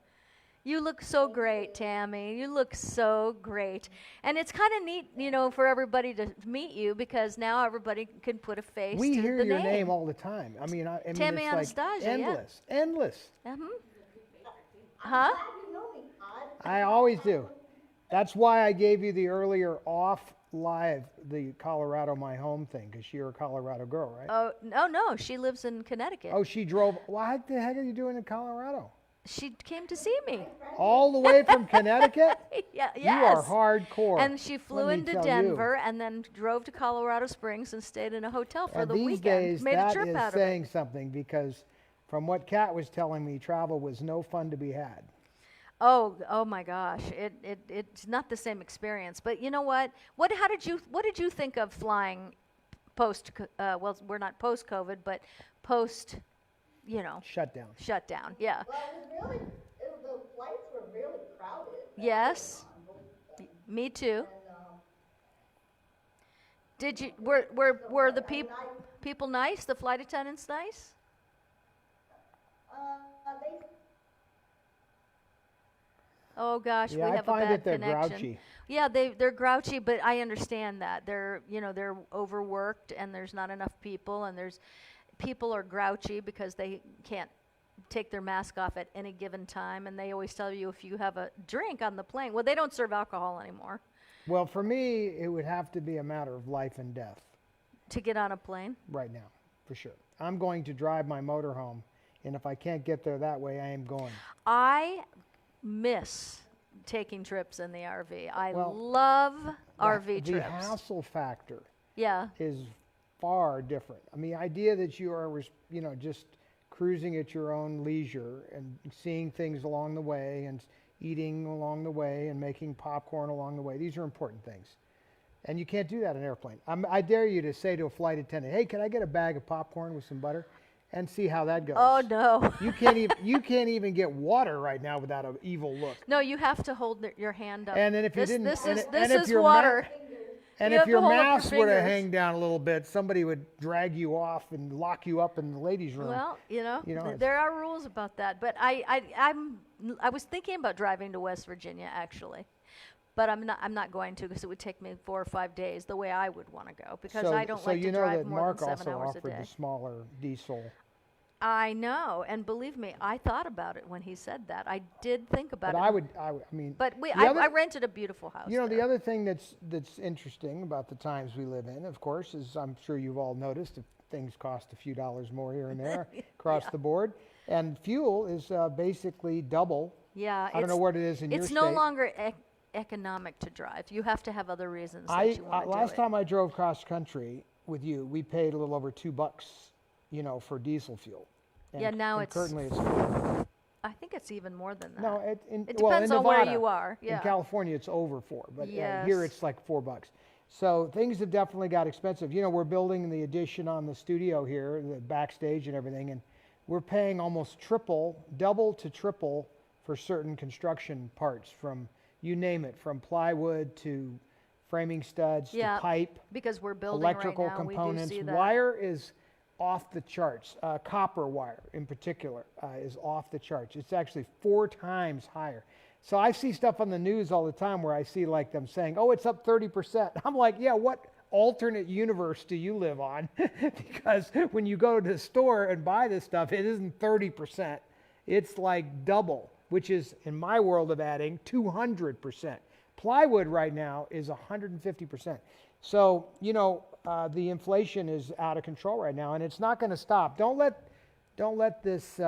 You look so great, Tammy. You look so great. And it's kind of neat, for everybody to meet you, because now everybody can put a face We to hear the your name. name all the time. I mean, Tammy it's Anastasia, like yeah. endless. Huh? Glad you know me, Todd. I always do. That's why I gave you the earlier off live, the Colorado my home thing, because you're a Colorado girl, right? Oh, no. She lives in Connecticut. Oh, she drove. What the heck are you doing in Colorado? She came to see me. All the way from Connecticut? Yeah, You yes. are hardcore. And she flew let me into tell Denver and then drove to Colorado Springs and stayed in a hotel for And the these weekend. days, Made a that trip is out saying of it. something, because from what Kat was telling me, travel was no fun to be had. Oh my gosh. It's not the same experience. But you know what? What did you think of flying post well, we're not post COVID, but post, Shutdown. shutdown. Yeah. Well, the flights were really crowded. Yes. Me too. And Did you, were the people nice? The flight attendants nice? They Oh gosh, Yeah, we I have a find bad that they're connection. grouchy. Yeah, they're grouchy, but I understand that. They're overworked and there's not enough people, and people are grouchy because they can't take their mask off at any given time, and they always tell you if you have a drink on the plane. Well, they don't serve alcohol anymore Well, for me, it would have to be a matter of life and death to get on a plane. right now, for sure. I'm going to drive my motorhome, and if I can't get there that way, I am going. I miss taking trips in the RV. I Well, love RV The trips. hassle factor Yeah. is far different. I mean, the idea that you are, just cruising at your own leisure and seeing things along the way and eating along the way and making popcorn along the way, these are important things. And you can't do that in an airplane. I dare you to say to a flight attendant, hey, can I get a bag of popcorn with some butter? And see how that goes. Oh no. You can't even get water right now without an evil look. No, you have to hold your hand up. And then if you this, didn't, this and is it- this and if is your water. And You if have to your hold up your mask were to fingers. hang down a little bit, somebody would drag you off and lock you up in the ladies' room. Well, it's- there are rules about that. But I was thinking about driving to West Virginia actually, but I'm not going to because it would take me 4 or 5 days the way I would want to go because I don't like to drive that more Mark than 7 also hours a offered day. the smaller diesel. I know, and believe me, I thought about it when he said that. I did think about But it. I mean. But the I other- rented a beautiful house. the there. other thing that's interesting about the times we live in, of course, is I'm sure you've all noticed that things cost a few dollars more here and there across the board, and fuel is basically double. Yeah, I don't know what it is in your It's state. no longer economic to drive. You have to have other reasons that you want to do last it. time I drove cross country with you, we paid a little over $2, for diesel fuel. Yeah, now and it's- currently it's I think it's even more than that. no. It in depends on where Nevada, you are. In Yeah. California, it's over $4, but here Yes. it's like $4. So things have definitely got expensive. We're building the addition on the studio here, the backstage and everything, and we're paying almost double to triple for certain construction parts, from you name it, from plywood to framing studs Yeah, to pipe, because we're building electrical right now. components. We do see that. Wire is off the charts. Copper wire in particular is off the charts. It's actually 4 times higher. So I see stuff on the news all the time where I see like them saying, oh, it's up 30%. I'm like, yeah, what alternate universe do you live on? Because when you go to the store and buy this stuff, it isn't 30%. It's like double, which is, in my world of adding, 200%. Plywood right now is 150%. So, the inflation is out of control right now, and it's not going to stop. Don't let this,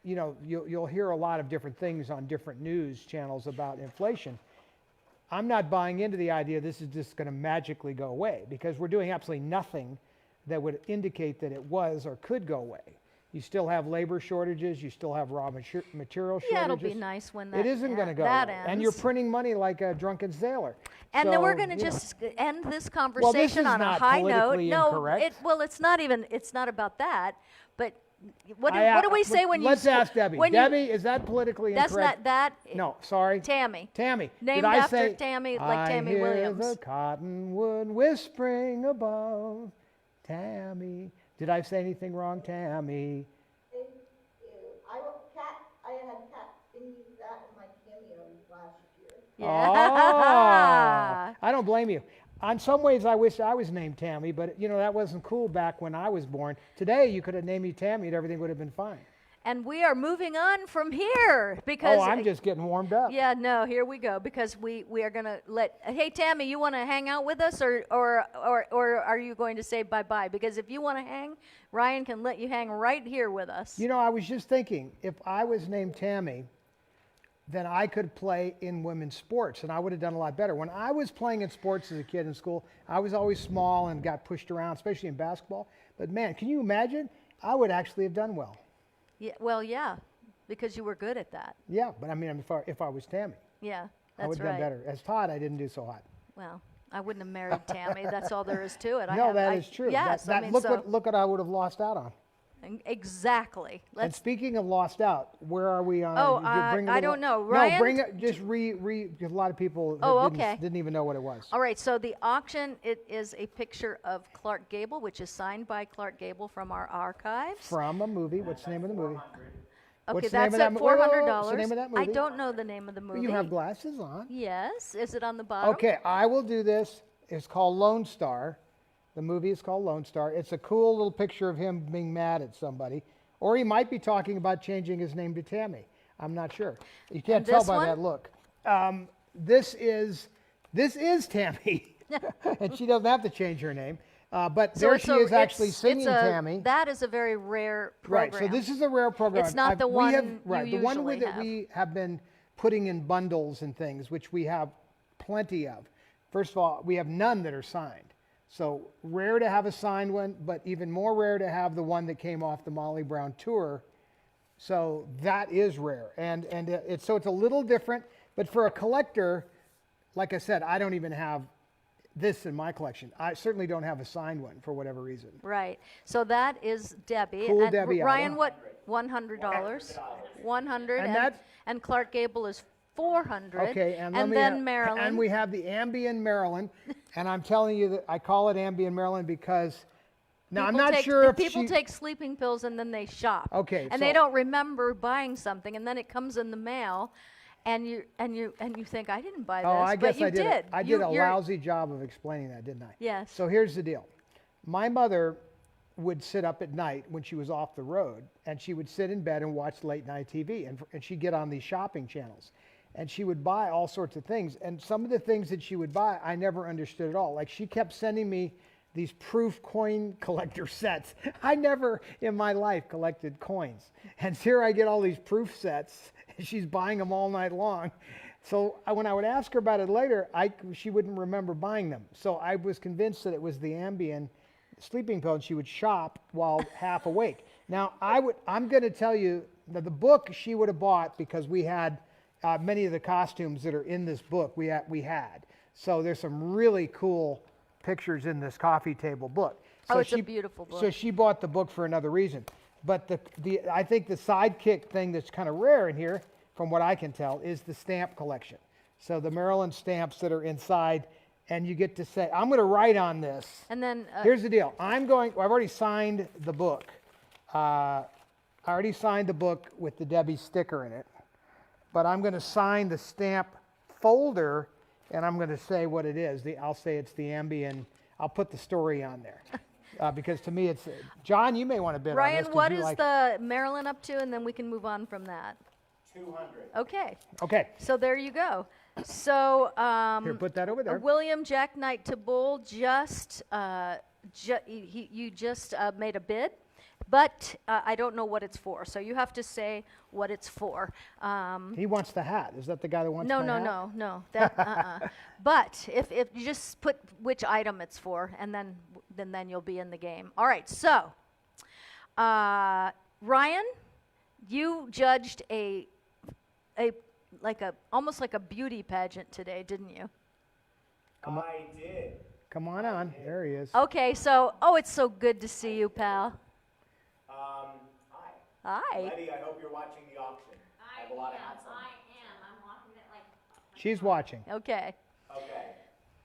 you'll hear a lot of different things on different news channels about inflation. I'm not buying into the idea this is just going to magically go away, because we're doing absolutely nothing that would indicate that it was or could go away. You still have labor shortages. You still have raw material shortages. Yeah, it'll be nice when that It isn't going to go that away. ends. And you're printing money like a drunken sailor. And then we're So, going to you know. just end this Well, conversation this is on a not high note. politically incorrect. It's not about that. But what I- do we say when let's you? ask Debbie. when Debbie, is that politically That's incorrect? not that. No, sorry. Tammy. Tammy. Named did I after say, Tammy, like Tammy Williams. I hear the cottonwood whispering above. Tammy. Did I say anything wrong, Tammy? Thank you. I had cat singing that in my cameos last year. Yeah. Oh, I don't blame you. On some ways, I wish I was named Tammy, but that wasn't cool back when I was born. Today, you could have named me Tammy, and everything would have been fine. And we are moving on from here because. Oh, I'm just getting warmed up. Yeah, no, here we go, because we are going to hey, Tammy, you want to hang out with us or are you going to say bye-bye? Because if you want to hang, Ryan can let you hang right here with us. I was just thinking, if I was named Tammy, then I could play in women's sports, and I would have done a lot better. When I was playing in sports as a kid in school, I was always small and got pushed around, especially in basketball. But man, can you imagine? I would actually have done well. Yeah, well, yeah, because you were good at that. Yeah, but I mean, if I was Tammy, Yeah, I that's would have right. done better. As Todd, I didn't do so hot. Well, I wouldn't have married Tammy. That's all there is to it. No, that is true. Yes, That, I mean, look so. what I would have lost out on. Exactly. And Let's. speaking of lost out, where are we on? Oh, you bring a I little- don't know. No, Ryan? bring it. Just because a lot of people Oh, didn't, okay. didn't even know what it was. All right, so the auction, it is a picture of Clark Gable, which is signed by Clark Gable from our archives. From a movie. What's the name of the movie? Okay, What's the name that's of that at mo- wait, wait, wait, $400. what's the name of that I movie? don't know the name of the movie. You have glasses on. Yes. Is it on the bottom? Okay, I will do this. It's called Lone Star. The movie is called Lone Star. It's a cool little picture of him being mad at somebody. Or he might be talking about changing his name to Tammy. I'm not sure. You can't And tell this by one? that look. This is Tammy. And she doesn't have to change her name. But So there it's she a- is actually it's singing a- Tammy. That is a very rare program. Right, so this is a rare program. It's not the we one have, you right, the one usually that have. we have been putting in bundles and things, which we have plenty of. First of all, we have none that are signed. So rare to have a signed one, but even more rare to have the one that came off the Molly Brown tour. So that is rare, and it's a little different. But for a collector, like I said, I don't even have this in my collection. I certainly don't have a signed one for whatever reason. Right. So that is Debbie. Cool and Debbie Ryan, album. what? $100. 100. And that- and Clark Gable is 400. Okay, and, then Marilyn. And we have the Ambien Maryland, and I'm telling you that I call it Ambien Maryland because now I'm not sure if people she, take sleeping pills and then they shop. Okay, And they so- don't remember buying something, and then it comes in the mail, and you think I didn't buy this, Oh, I guess but you I did. did. I did a lousy job of explaining that, didn't I? Yes. So here's the deal. My mother would sit up at night when she was off the road, and she would sit in bed and watch late night TV, and she'd get on these shopping channels. And she would buy all sorts of things. And some of the things that she would buy, I never understood at all. Like she kept sending me these proof coin collector sets. I never in my life collected coins. And here I get all these proof sets, and she's buying them all night long. So when I would ask her about it later, she wouldn't remember buying them. So I was convinced that it was the Ambien sleeping pill, and she would shop while half awake. Now, I'm going to tell you that the book she would have bought because we had many of the costumes that are in this book we had. So there's some really cool pictures in this coffee table book. So it's a beautiful book. So she bought the book for another reason. But I think the sidekick thing that's kind of rare in here, from what I can tell, is the stamp collection. So the Maryland stamps that are inside, and you get to say, I'm going to write on this. And then Here's the deal. I've already signed the book. I already signed the book with the Debbie sticker in it. But I'm going to sign the stamp folder, and I'm going to say what it is. I'll say it's the Ambien. I'll put the story on there. Because to me, it's... John, you may want to bid on Ryan, this. 'cause what you is like- the Marilyn up to? And then we can move on from that. 200. Okay. Okay. So there you go. So Here, put that over there. William Jack Knight to Bull just you just made a bid, but I don't know what it's for. So you have to say what it's for. He wants the hat. Is that the guy that wants No, my no, hat? no. That But if you just put which item it's for, and then you'll be in the game. All right. So Ryan, you judged almost like a beauty pageant today, didn't you? I did. Come on. There he is. Okay, so it's so good to see you, pal. Hi. Hi. Letty, I hope you're watching the auction. I have a lot of hats on. I am. I'm watching it like. She's watching. Okay. Okay.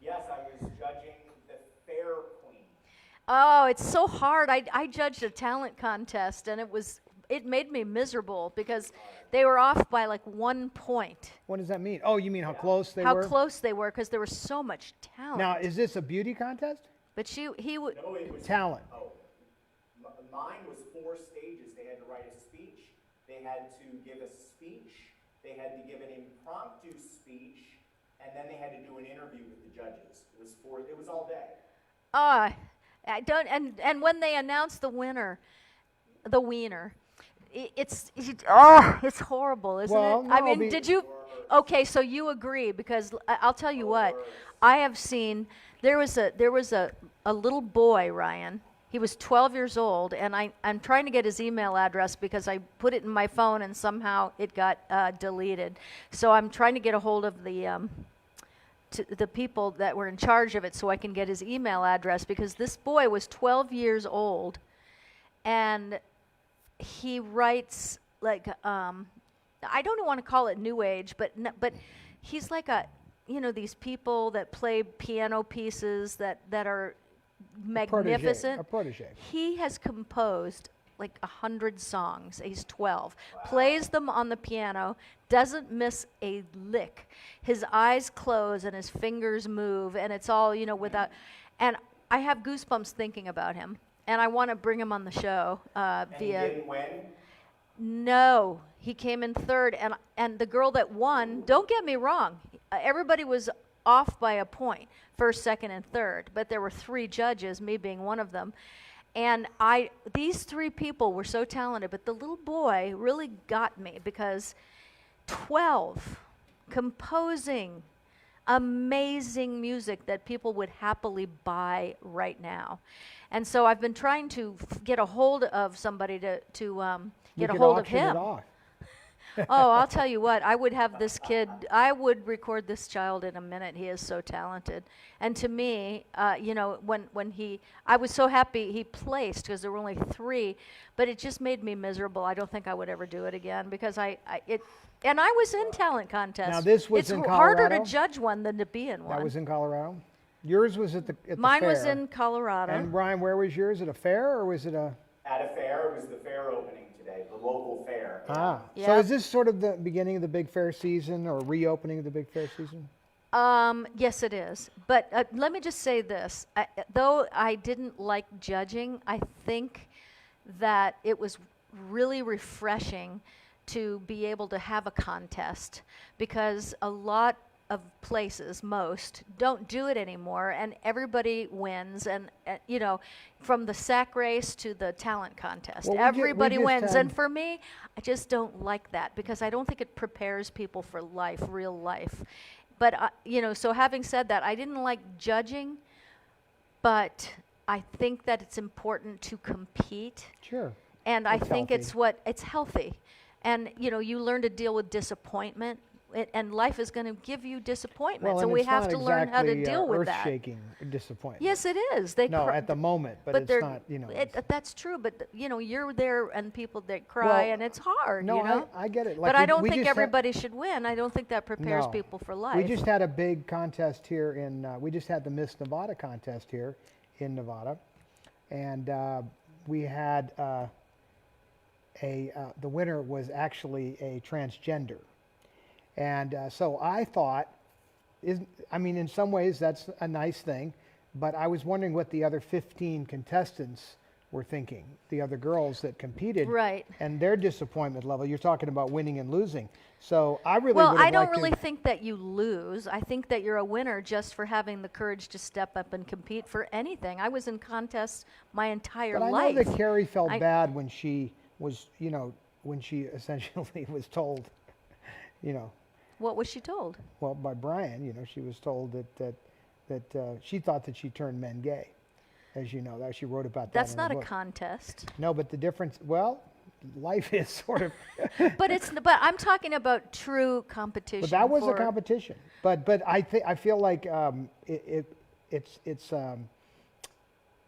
Yes, I was judging the fair queen. Oh, it's so hard. I judged a talent contest, and it made me miserable because they were off by like 1 point. What does that mean? Oh, you mean how close they How were? close they were, because there was so much talent. Now, is this a beauty contest? But he would. No, it was Talent. Oh, mine was 4 stages. They had to write a speech. They had to give a speech. They had to give an impromptu speech, and then they had to do an interview with the judges. It was all day. I don't. And when they announced the wiener, it's horrible, isn't Well, it? I no, mean, did you? Okay, so you agree, because I'll tell you what, I have seen. There was a little boy, Ryan. He was 12 years old, and I'm trying to get his email address because I put it in my phone and somehow it got deleted. So I'm trying to get a hold of the people that were in charge of it so I can get his email address, because this boy was 12 years old, and he writes like I don't want to call it new age, but he's like these people that play piano pieces that are magnificent. A protege. He has composed like 100 songs. He's 12. Plays them on the piano, doesn't miss a lick. His eyes close and his fingers move, and it's all, without. And I have goosebumps thinking about him, and I want to bring him on the show And he via. didn't win? No, he came in third, and the girl that won. Don't get me wrong, everybody was off by a point, first, second, and third, but there were 3 judges, me being one of them. And these 3 people were so talented, but the little boy really got me because 12 composing amazing music that people would happily buy right now. And so I've been trying to get a hold of somebody to get a hold of him. Oh, I'll tell you what, I would have this kid, I would record this child in a minute. He is so talented. And to me, when I was so happy he placed because there were only 3, but it just made me miserable. I don't think I would ever do it again because I was in talent contests. Now this was it's in harder Colorado? to judge one than to be in one. That was in Colorado? Yours was at the Mine fair. was in Colorado. And Brian, where was yours? At a fair or was it a... At a fair, it was the fair opening today, the local fair. Ah, Yeah. so is this sort of the beginning of the big fair season or reopening of the big fair season? Yes, it is. But let me just say this. Though I didn't like judging, I think that it was really refreshing to be able to have a contest because a lot of places, most, don't do it anymore, and everybody wins, and from the sack race to the talent contest, Well, we everybody just wins. had- And for me, I just don't like that because I don't think it prepares people for life, real life. But so having said that, I didn't like judging, but I think that it's important to compete, Sure. and I It's think healthy. it's healthy, and you learn to deal with disappointment. And life is going to give you disappointments, Well, and we it's have not to learn how to exactly, deal with that. earth-shaking disappointment. Yes, it is. No, at the moment, but it's they're- not, it's- that's true, but you're there, and people they cry, Well, and it's hard. No, I get it. Like but I we- don't we think just had- everybody should win. I don't think that prepares No. people for life. We just had a big contest here we just had the Miss Nevada contest here in Nevada. And we had the winner was actually a transgender. And so I thought, in some ways that's a nice thing, but I was wondering what the other 15 contestants were thinking, the other girls that competed. Right. And their disappointment level. You're talking about winning and losing. So I really Well, would have I don't liked to- really think that you lose. I think that you're a winner just for having the courage to step up and compete for anything. I was in contests my entire But I life. know that Carrie felt I- bad when she was, when she essentially was told, What was she told? well, by Brian, she was told that she thought that she turned men gay, as you know. That she wrote about that. That's in her not a book. contest. No, but the difference, well, life is sort of. But I'm talking about true competition. But that was a for- competition. But I feel like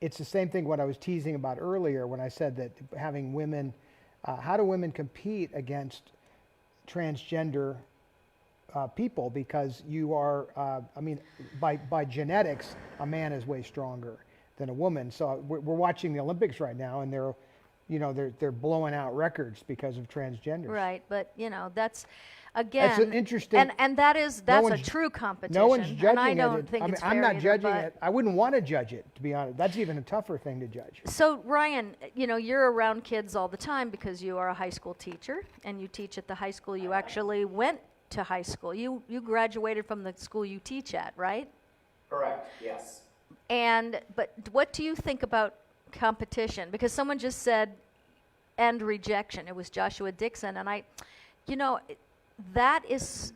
it's the same thing what I was teasing about earlier when I said that having women, how do women compete against transgender people, because you are, by genetics, a man is way stronger than a woman. So we're watching the Olympics right now, and they're blowing out records because of transgenders. Right, but that's again. That's an interesting. And that's a one's- true competition. No one's judging and I it. don't think it's I'm fair not either, judging but- it. I wouldn't want to judge it, to be honest. That's even a tougher thing to judge. So Ryan, you're around kids all the time because you are a high school teacher and you teach at the high school you actually went to high school. You graduated from the school you teach at, right? Correct, yes. But what do you think about competition? Because someone just said, and rejection. It was Joshua Dixon, and that is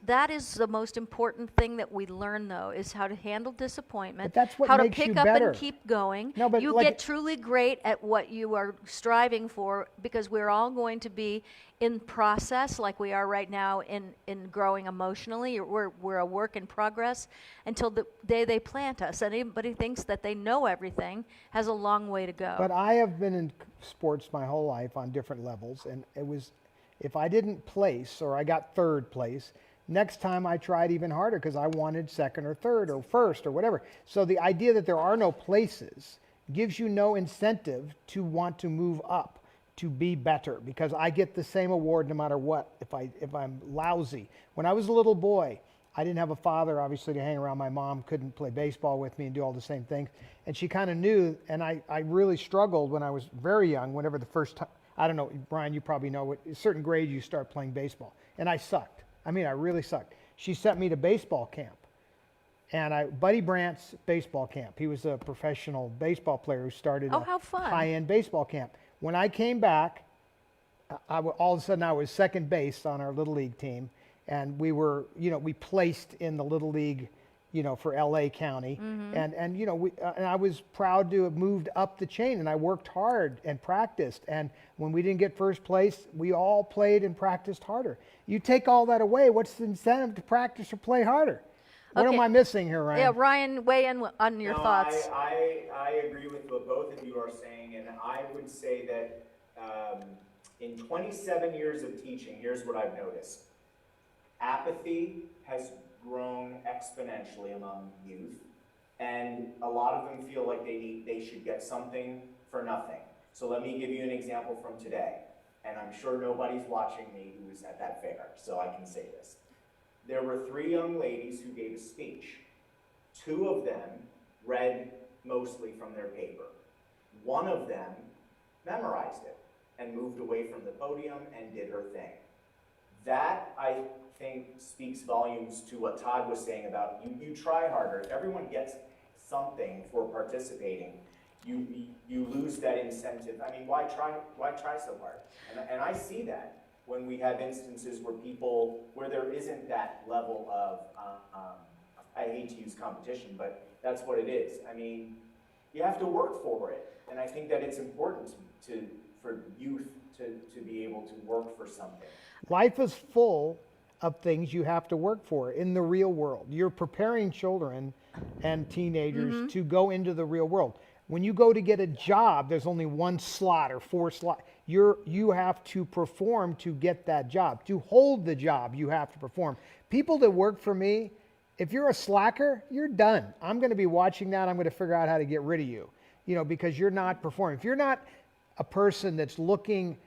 the most important thing that we learn, though, is how to handle disappointment, But that's what how to makes pick you up better. and keep going. No, but you like- get truly great at what you are striving for, because we're all going to be in process, like we are right now in growing emotionally. We're a work in progress until the day they plant us. And anybody thinks that they know everything has a long way to go. But I have been in sports my whole life on different levels, and it was, if I didn't place or I got third place, next time I tried even harder because I wanted second or third or first or whatever. So the idea that there are no places gives you no incentive to want to move up, to be better, because I get the same award no matter what if I'm lousy. When I was a little boy, I didn't have a father, obviously, to hang around. My mom couldn't play baseball with me and do all the same things. And she kind of knew, and I really struggled when I was very young, whenever the first time, I don't know, Brian, you probably know, at a certain grade you start playing baseball. And I sucked. I mean, I really sucked. She sent me to baseball camp. And Buddy Brandt's baseball camp. He was a professional baseball player who started Oh, how fun. high-end baseball camp. When I came back, all of a sudden I was second base on our Little League team. And we were, we placed in the Little League, for LA County. And and I was proud to have moved up the chain, and I worked hard and practiced. And when we didn't get first place, we all played and practiced harder. You take all that away, what's the incentive to practice or play harder? What am Okay. I missing here, Ryan? Yeah, Ryan, weigh in on your No, thoughts. I agree with what both of you are saying, and I would say that in 27 years of teaching, here's what I've noticed. Apathy has grown exponentially among youth, and a lot of them feel like they should get something for nothing. So let me give you an example from today, and I'm sure nobody's watching me who was at that fair, so I can say this. There were 3 young ladies who gave a speech. 2 of them read mostly from their paper. 1 of them memorized it and moved away from the podium and did her thing. That, I think, speaks volumes to what Todd was saying about you try harder. If everyone gets something for participating, you lose that incentive. I mean, why try so hard? And I see that when we have instances where there isn't that level of, I hate to use competition, but that's what it is. I mean, you have to work for it. And I think that it's important for youth to be able to work for something. Life is full of things you have to work for in the real world. You're preparing children and teenagers to go into the real world. When you go to get a job, there's only 1 slot or 4 slots. You have to perform to get that job. To hold the job, you have to perform. People that work for me, if you're a slacker, you're done. I'm going to be watching that. I'm going to figure out how to get rid of you, because you're not performing. If you're not a person that's looking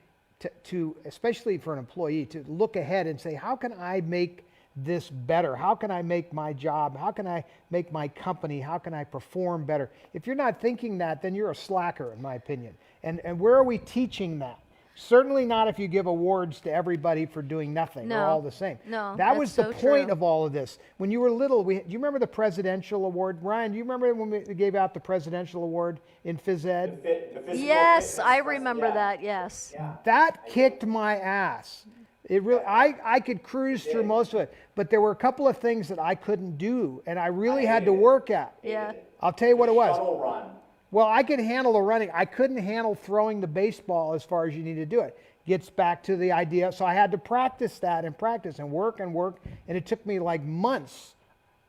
to, especially for an employee, to look ahead and say, how can I make this better? How can I make my job? How can I make my company? How can I perform better? If you're not thinking that, then you're a slacker, in my opinion. And where are we teaching that? Certainly not if you give awards to everybody for doing nothing. They're No. all the same. No, That was the that's so point true. of all of this. When you were little, do you remember the presidential award? Ryan, do you remember when we gave out the presidential award in phys ed? The physical Yes, fitness I test, remember yeah. that, yes. Yeah. That kicked my ass. It really, I could cruise through most of it, but there were a couple of things that I couldn't do, and I really had to work at. Yeah. I'll tell you what it was. Shuttle run. Well, I could handle the running. I couldn't handle throwing the baseball as far as you need to do it. Gets back to the idea. So I had to practice that and practice and work, and it took me like months.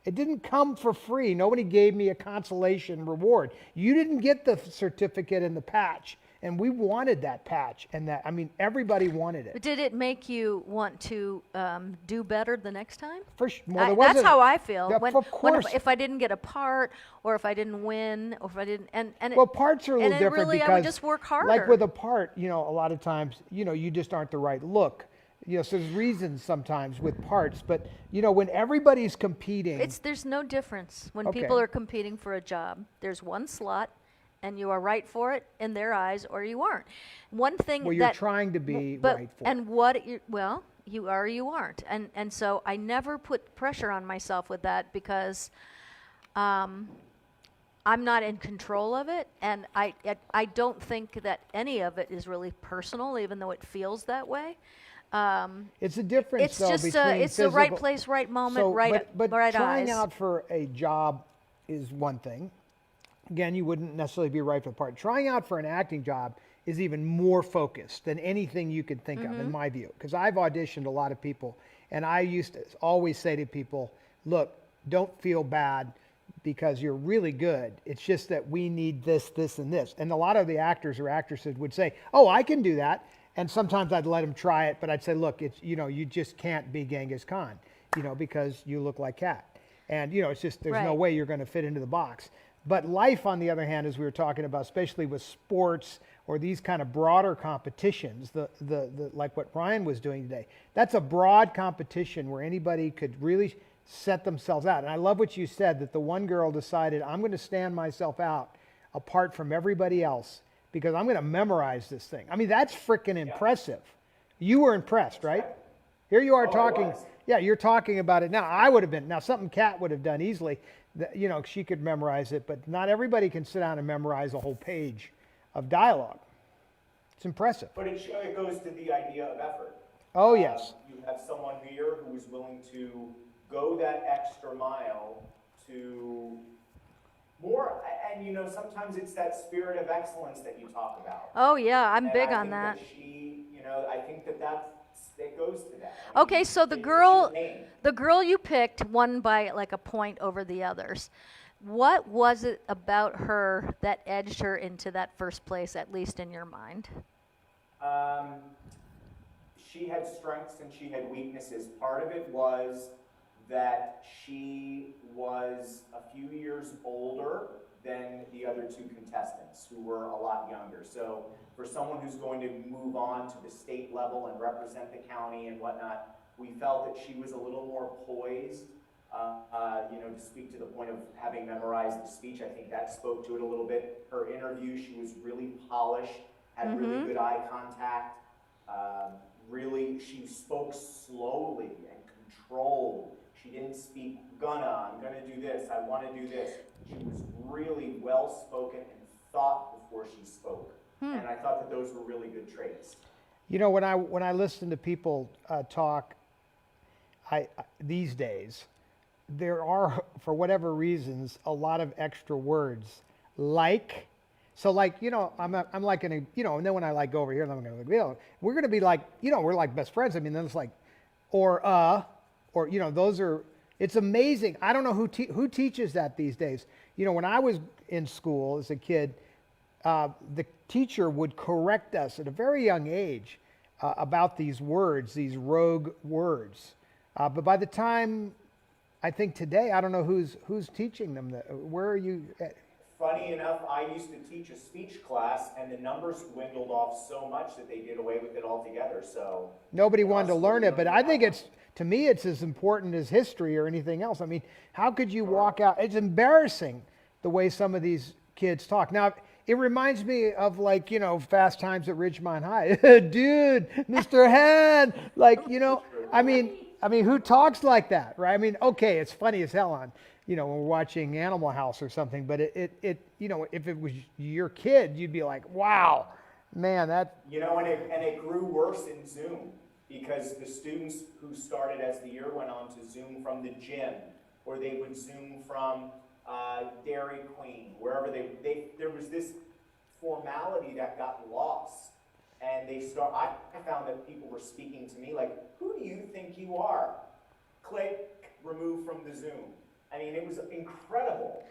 It didn't come for free. Nobody gave me a consolation reward. You didn't get the certificate and the patch, and we wanted that patch, and everybody wanted it. But did it make you want to do better the next time? Well, there That's wasn't- how I feel. Yeah, of course. If I didn't get a part, or if I didn't win, or if I didn't, and Well, parts are a little and then different really because I would just work harder. Like with a part, a lot of times, you just aren't the right look. So there's reasons sometimes with parts, but when everybody's competing, there's no difference when Okay. people are competing for a job. There's 1 slot, and you are right for it in their eyes, or you aren't. One thing well, you're that trying to be but right for. and what you you are or you aren't, and so I never put pressure on myself with that because I'm not in control of it, and I don't think that any of it is really personal, even though it feels that way. It's a difference, It's though, just between it's the right physical- place, right moment, So, right but right trying eyes. out for a job is one thing. Again, you wouldn't necessarily be right for the part. Trying out for an acting job is even more focused than anything you could think of, in my view. Because I've auditioned a lot of people, and I used to always say to people, look, don't feel bad because you're really good. It's just that we need this, this, and this. And a lot of the actors or actresses would say, oh, I can do that. And sometimes I'd let them try it, but I'd say, look, it's, you just can't be Genghis Khan, because you look like Cat. And, it's just, there's no Right. way you're going to fit into the box. But life, on the other hand, as we were talking about, especially with sports or these kind of broader competitions, the like what Ryan was doing today, that's a broad competition where anybody could really set themselves out. And I love what you said, that the one girl decided, I'm going to stand myself out apart from everybody else because I'm going to memorize this thing. I mean, that's freaking impressive. You were impressed, right? Here you are Oh, I talking. was. Yeah, you're talking about it now. I would have been. Now, something Kat would have done easily. She could memorize it, but not everybody can sit down and memorize a whole page of dialogue. It's impressive. But it goes to the idea of effort. Oh, yes. You have someone here who is willing to go that extra mile to more, and sometimes it's that spirit of excellence that you talk about. Oh yeah, I'm And big I on think that. she, I think that goes to that. Okay, so the It girl, should pain. the girl you picked won by like a point over the others. What was it about her that edged her into that first place, at least in your mind? She had strengths and she had weaknesses. Part of it was that she was a few years older than the other two contestants who were a lot younger. So for someone who's going to move on to the state level and represent the county and whatnot, we felt that she was a little more poised, to speak to the point of having memorized the speech. I think that spoke to it a little bit. Her interview, she was really polished, had really good eye contact. She spoke slowly and controlled. She didn't speak, I'm gonna do this, I wanna do this. She was really well-spoken and thought before she spoke. And I thought that those were really good traits. When I listen to people talk, these days, there are, for whatever reasons, a lot of extra words. I'm like in a, and then when I go over here and I'm going to, we're going to be like, we're like best friends. I mean, then it's like, or, those are, it's amazing. I don't know who teaches that these days. When I was in school as a kid, the teacher would correct us at a very young age about these words, these rogue words. But by the time, I think today, I don't know who's teaching them. Where are you at? Funny enough, I used to teach a speech class, and the numbers dwindled off so much that they did away with it altogether. So Nobody wanted to learn it, but I think it's. to me, it's as important as history or anything else. I mean, how could you walk out? It's embarrassing the way some of these kids talk. Now, it reminds me of Fast Times at Ridgemont High. Dude, Mr. Hand, I mean, who talks like that, right? I mean, okay, it's funny as hell on, when we're watching Animal House or something, but it if it was your kid, you'd be like, wow, man, that. And it grew worse in Zoom because the students who started as the year went on to Zoom from the gym, or they would Zoom from Dairy Queen, wherever there was this formality that got lost. And I found that people were speaking to me like, who do you think you are? Click, remove from the Zoom. I mean, it was incredible.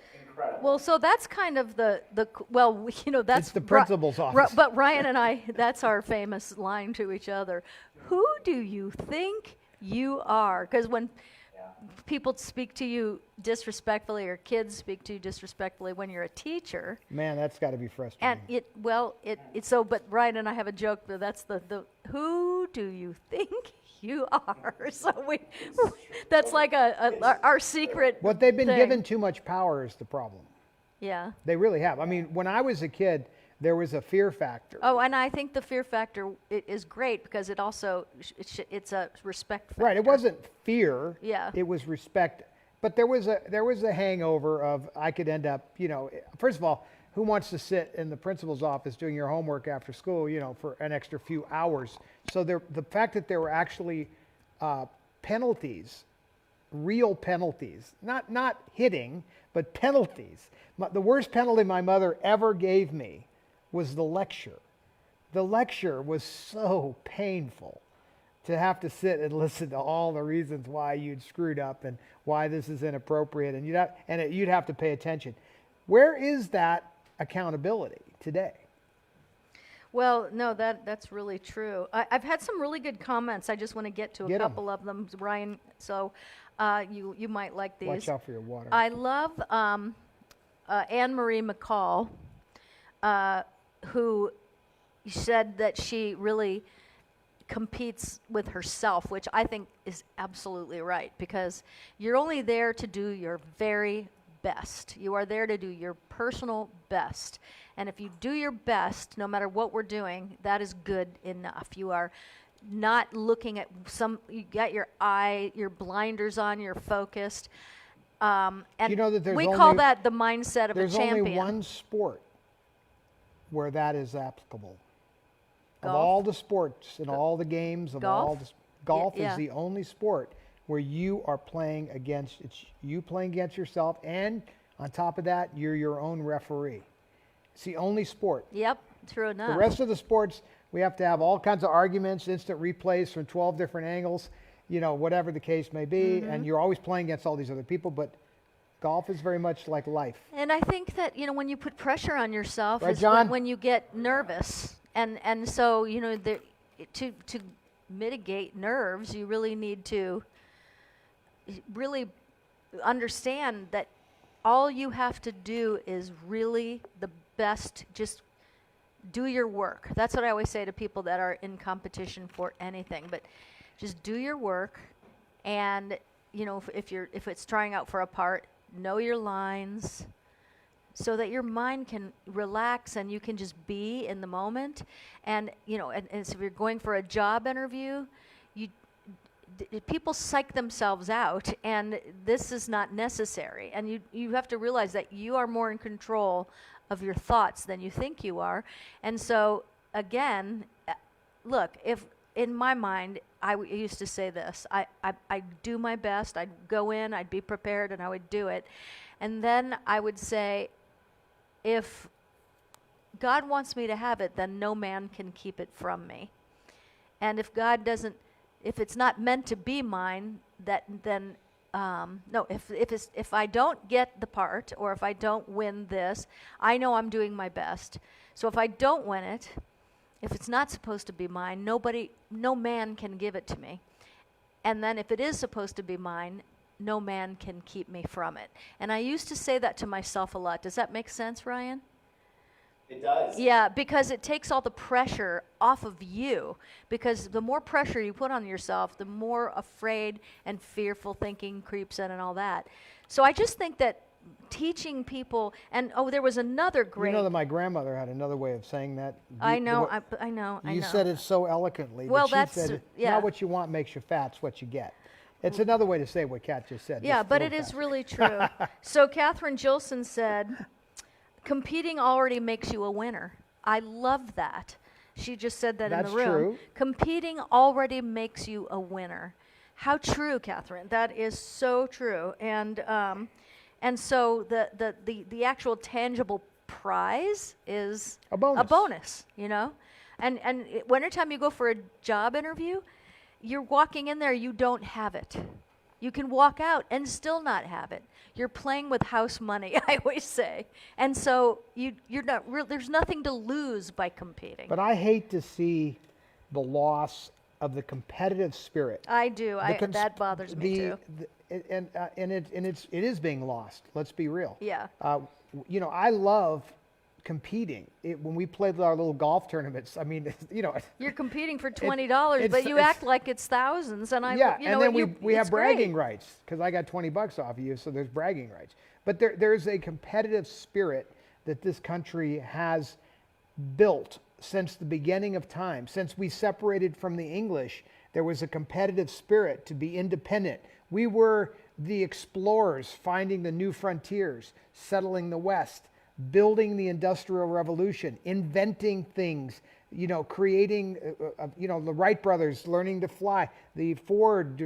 Well, so that's kind of that's It's the principal's office. But Ryan and I, that's our famous line to each other. Who do you think you are? Because when people speak to you disrespectfully, or kids speak to you disrespectfully when you're a teacher. Man, that's got to be frustrating. And but Ryan and I have a joke, but that's the who do you think you are? So that's like our secret. What they've been thing. given too much power is the problem. Yeah. They really have. I mean, when I was a kid, there was a fear factor. Oh, and I think the fear factor is great because it also it's a respect factor. Right. It wasn't fear. Yeah. It was respect. But there was a hangover of I could end up. First of all, who wants to sit in the principal's office doing your homework after school, for an extra few hours? So the fact that there were actually penalties, real penalties, not hitting, but penalties. The worst penalty my mother ever gave me was the lecture. The lecture was so painful to have to sit and listen to all the reasons why you'd screwed up and why this is inappropriate, and you'd have to pay attention. Where is that accountability today? Well, no, that's really true. I've had some really good comments. I just want to get to a couple of them, Ryan. So you might like these. Watch out for your water. I love Anne Marie McCall, who said that she really competes with herself, which I think is absolutely right, because you're only there to do your very best. You are there to do your personal best. And if you do your best, no matter what we're doing, that is good enough. You are not looking at you got your blinders on, you're focused. And you know that we call that the mindset of a champion. There's only one sport where that is applicable. Golf? Of all the sports and all the games, golf Yeah. is the only sport where you are playing against yourself, and on top of that, you're your own referee. It's the only sport. Yep, true enough. The rest of the sports, we have to have all kinds of arguments, instant replays from 12 different angles, whatever the case may be, and you're always playing against all these other people, but golf is very much like life. And I think that, when you put pressure on yourself Right, is John? when you get nervous. And so, to mitigate nerves, you really need to really understand that all you have to do is really the best, just do your work. That's what I always say to people that are in competition for anything, but just do your work. And, if it's trying out for a part, know your lines, so that your mind can relax and you can just be in the moment. And and so if you're going for a job interview, people psych themselves out, and this is not necessary. And you have to realize that you are more in control of your thoughts than you think you are. And so again, look, if in my mind, I used to say this, I do my best, I'd go in, I'd be prepared, and I would do it. And then I would say, if God wants me to have it, then no man can keep it from me. And if it's not meant to be mine, then if I don't get the part, or if I don't win this, I know I'm doing my best. So if I don't win it, if it's not supposed to be mine, no man can give it to me. And then if it is supposed to be mine, no man can keep me from it. And I used to say that to myself a lot. Does that make sense, Ryan? It does. Yeah, because it takes all the pressure off of you. Because the more pressure you put on yourself, the more afraid and fearful thinking creeps in and all that. So I just think that teaching people, and there was another great... You know that my grandmother had another way of saying that. I know. You said it so eloquently. Well, that she said, yeah. Not what you want makes you fat, it's what you get. It's another way to say what Kat just said. Yeah, just but a it little is faster. really true. So Catherine Gilson said, competing already makes you a winner. I love that. She just said that That's in the room. true. Competing already makes you a winner. How true, Catherine. That is so true. And so the actual tangible prize is A bonus. a bonus, And anytime you go for a job interview, you're walking in there, you don't have it. You can walk out and still not have it. You're playing with house money, I always say. And so you're not there's nothing to lose by competing. But I hate to see the loss of the competitive spirit. I do. That bothers me too. It is being lost. Let's be real. Yeah. I love competing. When we played our little golf tournaments, I mean, You're competing for $20, but you act like it's thousands, and and then we have it's bragging great. rights because I got $20 off of you, so there's bragging rights. But there's a competitive spirit that this country has built since the beginning of time. Since we separated from the English, there was a competitive spirit to be independent. We were the explorers finding the new frontiers, settling the West. building the Industrial Revolution, inventing things, creating, the Wright brothers learning to fly, the Ford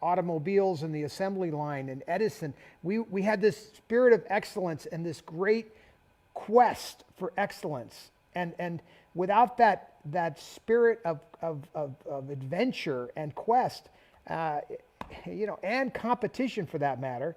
automobiles and the assembly line, and Edison. We had this spirit of excellence and this great quest for excellence. And without that spirit of adventure and quest, and competition for that matter,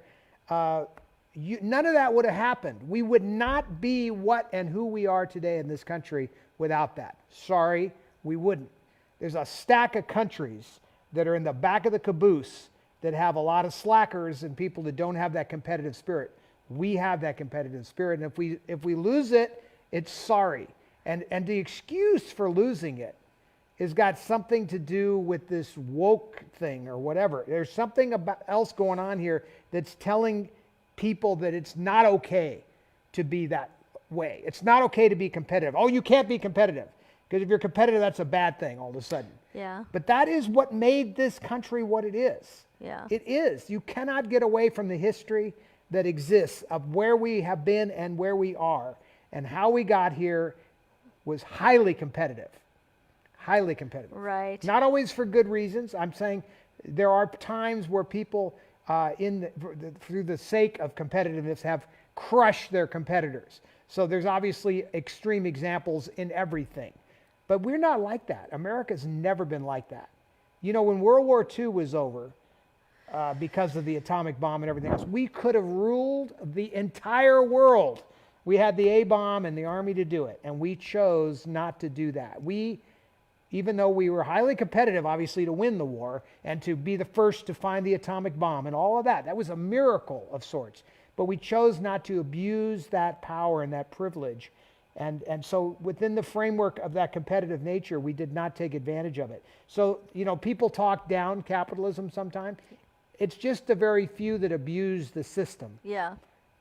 none of that would have happened. We would not be what and who we are today in this country without that. Sorry, we wouldn't. There's a stack of countries that are in the back of the caboose that have a lot of slackers and people that don't have that competitive spirit. We have that competitive spirit, and if we lose it, it's sorry. And the excuse for losing it has got something to do with this woke thing or whatever. There's something else going on here that's telling people that it's not okay to be that way. It's not okay to be competitive. Oh, you can't be competitive, because if you're competitive, that's a bad thing all of a sudden. Yeah. But that is what made this country what it is. Yeah. It is. You cannot get away from the history that exists of where we have been and where we are, and how we got here was highly competitive. Highly competitive. Right. Not always for good reasons. I'm saying there are times where people, through the sake of competitiveness, have crushed their competitors. So there's obviously extreme examples in everything. But we're not like that. America's never been like that. When World War II was over, because of the atomic bomb and everything else, we could have ruled the entire world. We had the A-bomb and the army to do it, and we chose not to do that. Even though we were highly competitive, obviously, to win the war and to be the first to find the atomic bomb and all of that, that was a miracle of sorts. But we chose not to abuse that power and that privilege. And so within the framework of that competitive nature, we did not take advantage of it. So, people talk down capitalism sometimes. It's just the very few that abuse the system. Yeah.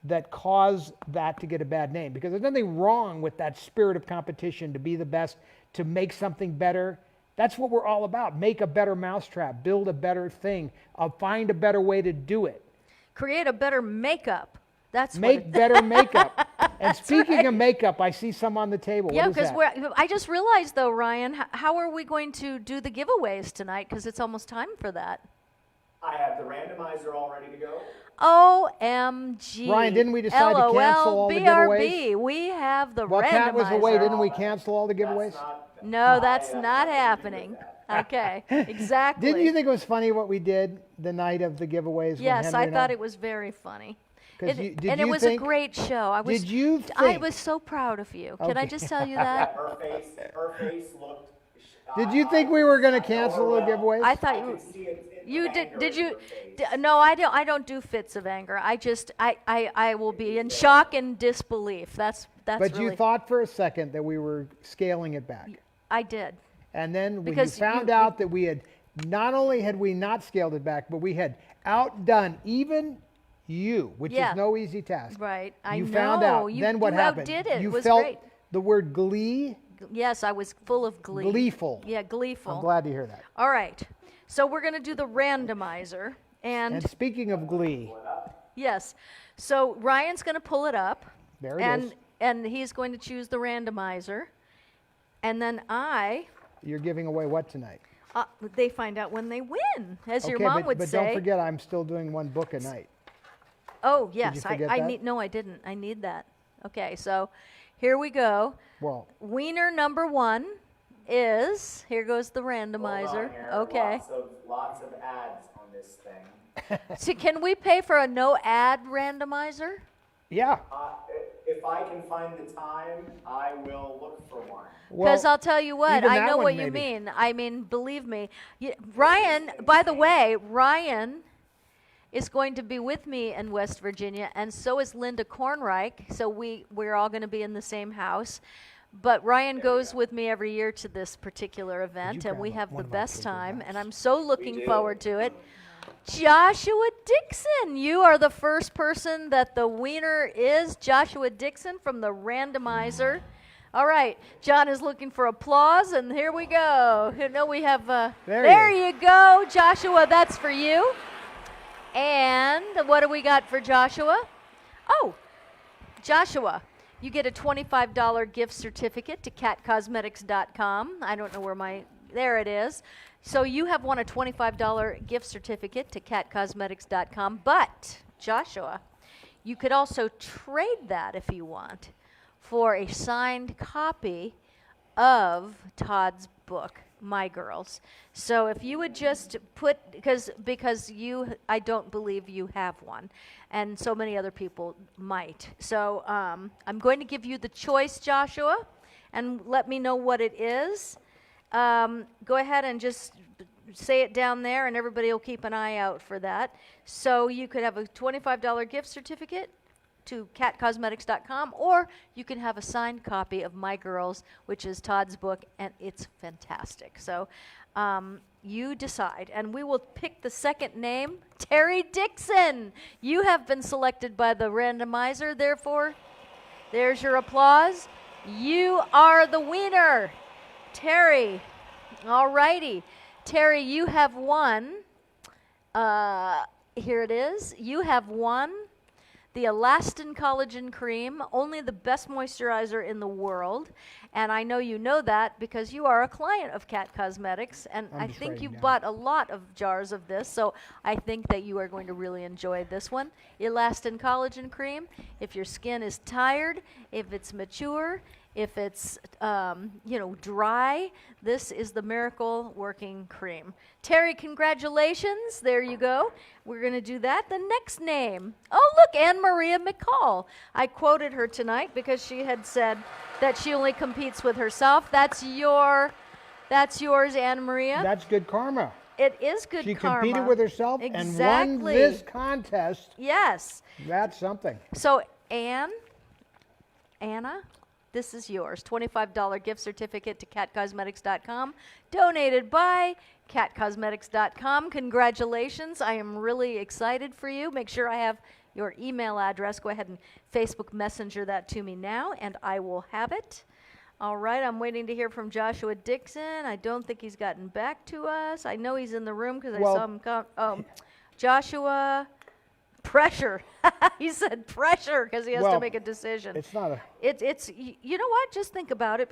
That cause that to get a bad name. Because there's nothing wrong with that spirit of competition, to be the best, to make something better. That's what we're all about. Make a better mousetrap, build a better thing, find a better way to do it. Create a better makeup. That's Make better makeup. And speaking of makeup, I see some on the table. Yeah, What is because that? I just realized though, Ryan, how are we going to do the giveaways tonight? Because it's almost time for that. I have the randomizer all ready to go. OMG. Ryan, didn't we decide to cancel all the giveaways? We have the Well, randomizer. Kat was away. Didn't we cancel all the giveaways? No, that's not happening. Okay, exactly. Didn't you think it was funny what we did the night of the giveaways? Yes, I thought it was very funny. It was a great show. Did you think? I was so proud of you. Can I just tell you that? Her face looked. Did you think we were going to cancel the giveaways? I thought I you. could see it in You the did? anger Did in you? her face. No, I don't do fits of anger. I will be in shock and disbelief. That's But really. you thought for a second that we were scaling it back. I did. And then when you Because found you- out that we had, not only had we not scaled it back, but we had outdone even you, which Yeah. is no easy task. Right. I You know. found out. You, Then what you happened? outdid it. You It was felt great. the word glee. Yes, I was full of glee. Gleeful. Yeah, gleeful. I'm glad to hear that. All right. So we're going to do the randomizer. And speaking of glee, Yes. So Ryan's going to pull it up. there it and is. and he's going to choose the randomizer. And then You're giving away what tonight? they find out when they win, as your Okay, mom but, would but say. don't forget, I'm still doing one book a night. Oh, yes. forget I that? need. No, I didn't. I need that. Okay, so here we go. Well, Wiener number 1 is, here goes the Hold on randomizer. here. Okay. Lots of ads on this thing. So can we pay for a no ad randomizer? yeah. If I can find the time, I will look for one. Because I'll tell you what, even I that know one what you maybe. mean. I mean, believe me. Ryan, by the way, Ryan is going to be with me in West Virginia, and so is Linda Kornreich. So we're all going to be in the same house. But Ryan goes with me every year to this particular event, and we grab have one the of our best paper time, bags? and I'm so looking forward to it. Joshua Dixon, you are the first person that the wiener is. Joshua Dixon from the randomizer. All right, John is looking for applause, and here we go. No, we have, there you go, Joshua, that's for you. And what do we got for Joshua? Oh, Joshua, you get a $25 gift certificate to catcosmetics.com. I don't know where there it is. So you have won a $25 gift certificate to catcosmetics.com. But, Joshua, you could also trade that if you want for a signed copy of Todd's book, My Girls. So if you would just put, because I don't believe you have one, and so many other people might. So I'm going to give you the choice, Joshua, and let me know what it is. Go ahead and just say it down there, and everybody will keep an eye out for that. So you could have a $25 gift certificate to catcosmetics.com, or you can have a signed copy of My Girls, which is Todd's book, and it's fantastic. So you decide, and we will pick the second name, Terry Dixon. You have been selected by the randomizer, therefore, there's your applause. You are the winner, Terry. All righty. Terry, you have won. Here it is. You have won the Elastin Collagen Cream, only the best moisturizer in the world. And I know you know that because you are a client of Cat Cosmetics, and I think you bought a lot of jars of this, so I think that you are going to really enjoy this one. Elastin Collagen Cream. If your skin is tired, if it's mature, if it's dry, this is the miracle working cream. Terry, congratulations. There you go. We're going to do that. The next name. Oh, look, Anne Maria McCall. I quoted her tonight because she had said that she only competes with herself. That's yours, Anne Maria. That's good karma. It is good She karma. competed with herself and won this contest. Yes. That's something. So, Anna, this is yours. $25 gift certificate to catcosmetics.com, donated by catcosmetics.com. Congratulations. I am really excited for you. Make sure I have your email address. Go ahead and Facebook Messenger that to me now, and I will have it. All right, I'm waiting to hear from Joshua Dixon. I don't think he's gotten back to us. I know he's in the room because I saw him come. Joshua... Pressure. He said pressure because he has to make a decision. It's not a... It's you know what? Just think about it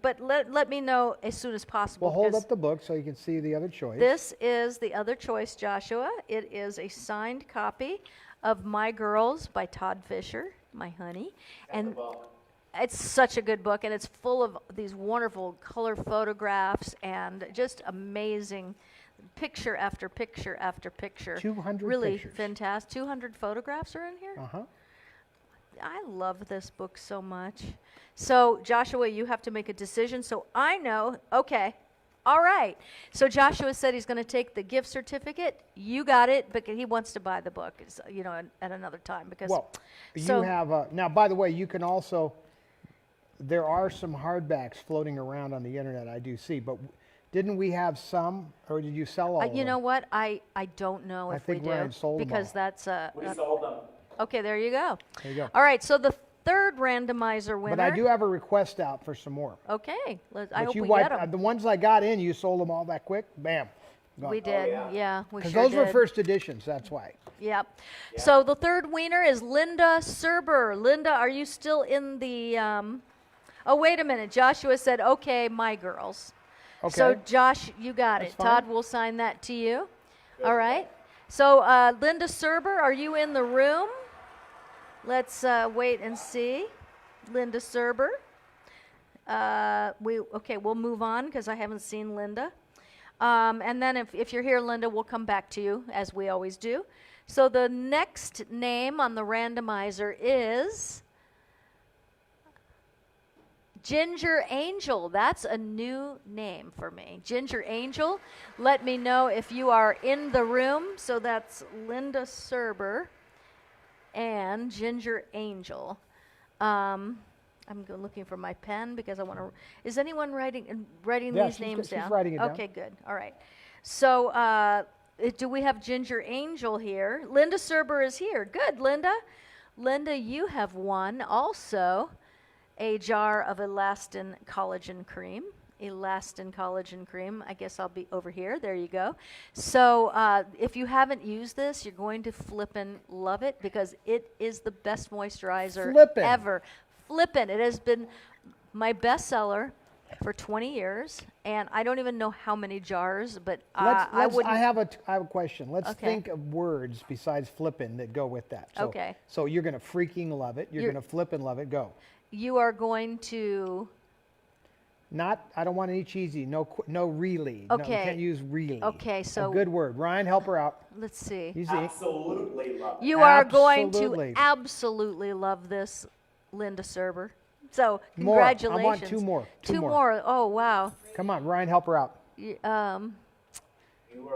but let me know as soon as possible. Well, hold up the book so you can see the other choice. This is the other choice, Joshua. It is a signed copy of My Girls by Todd Fisher, my honey. And it's such a good book, and it's full of these wonderful color photographs and just amazing picture after picture after picture. 200 really pictures. Fantastic. 200 photographs are in here? Uh-huh. I love this book so much. So, Joshua, you have to make a decision. So I know, okay, all right. So Joshua said he's going to take the gift certificate. You got it, but he wants to buy the book, at another time. Because you have, now, by the way, you can also, there are some hardbacks floating around on the internet, I do see, but didn't we have some, or did you sell all of them? You know what? I don't know if we do. I think we sold them because all. that's We sold them. Okay, there you go. There you go. All right, so the third randomizer winner. But I do have a request out for some more. Okay, I hope you we get them. The ones I got in, you sold them all that quick? Bam. Gone. We did, yeah, we Because sure those did. were first editions, that's why. Yep. So the third winner is Linda Serber. Linda, are you still in the... Oh, wait a minute. Joshua said, okay, My Girls. Okay. So, Josh, you got That's it. fine. Todd will sign that to you. All right. So, Linda Serber, are you in the room? Let's wait and see. Linda Serber. We'll move on because I haven't seen Linda. And then if you're here, Linda, we'll come back to you, as we always do. So the next name on the randomizer is Ginger Angel. That's a new name for me. Ginger Angel. Let me know if you are in the room. So that's Linda Serber and Ginger Angel. I'm looking for my pen because I want to. Is anyone writing these names down? She's writing it down. Okay, good. All right. So do we have Ginger Angel here? Linda Serber is here. Good, Linda. Linda, you have won also a jar of Elastin Collagen Cream. elastin collagen cream. I guess I'll be over here. There you go. So if you haven't used this, you're going to flippin' love it because it is the best moisturizer Flippin'. ever. Flippin'. It has been my bestseller for 20 years, and I don't even know how many jars, but I wouldn't. I have a question. Let's Okay. think of words besides flippin' that go with that. So, Okay. So you're going to freaking love it. You're going to flippin' love it. Go. You are going to. I don't want any cheesy. No really. No, you Okay. can't use really. Okay, so- a good word. Ryan, help her out. Let's see. He's the, Absolutely love it. You are going Absolutely. to absolutely love this, Linda Serber. So More. I want congratulations. two more. Two Two more. more. Oh wow. come on, Ryan, help her out. You are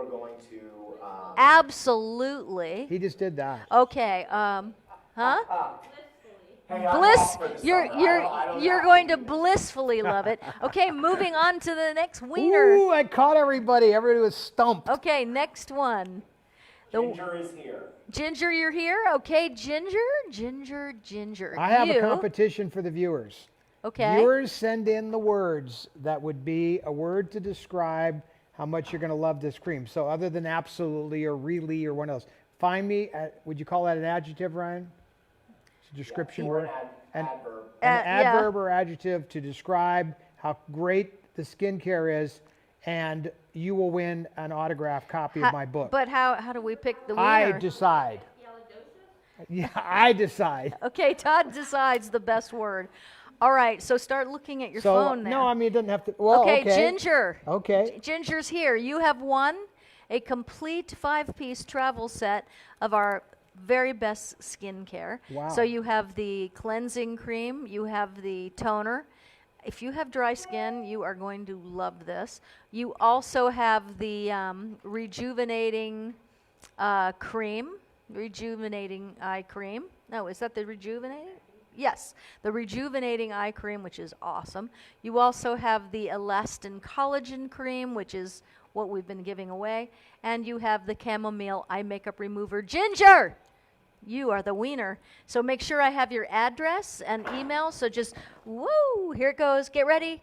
going to. Absolutely. He just did that. Okay. Huh? Hey, I'm Bliss. off for the You're summer. you're I don't you're have going to do that. blissfully love it. Okay, moving on to the next wiener. Ooh, I caught everybody. Everybody was stumped. Okay, next one. Ginger is here. Ginger, you're here. Okay, Ginger. I have you, a competition for the viewers. Okay. Viewers send in the words that would be a word to describe how much you're going to love this cream. So other than absolutely or really or what else, find me. Would you call that an adjective, Ryan? It's a description Or word. an adverb. An yeah. adverb or adjective to describe how great the skincare is, and you will win an autographed copy of my book. But how do we pick the winner? I decide. Yeah, I decide. Okay, Todd decides the best word. All right, so start looking at your So phone there. no, I mean it doesn't have to. Well, okay, Ginger. Okay. Ginger's here. You have won a complete 5-piece travel set of our very best skincare. Wow. So you have the cleansing cream, you have the toner. If you have dry skin, you are going to love this. You also have the rejuvenating cream, rejuvenating eye cream. No, is that the rejuvenating? Yes, the rejuvenating eye cream, which is awesome. You also have the elastin collagen cream, which is what we've been giving away. And you have the chamomile eye makeup remover. Ginger, you are the wiener. So make sure I have your address and email. So just, woo, here it goes. Get ready.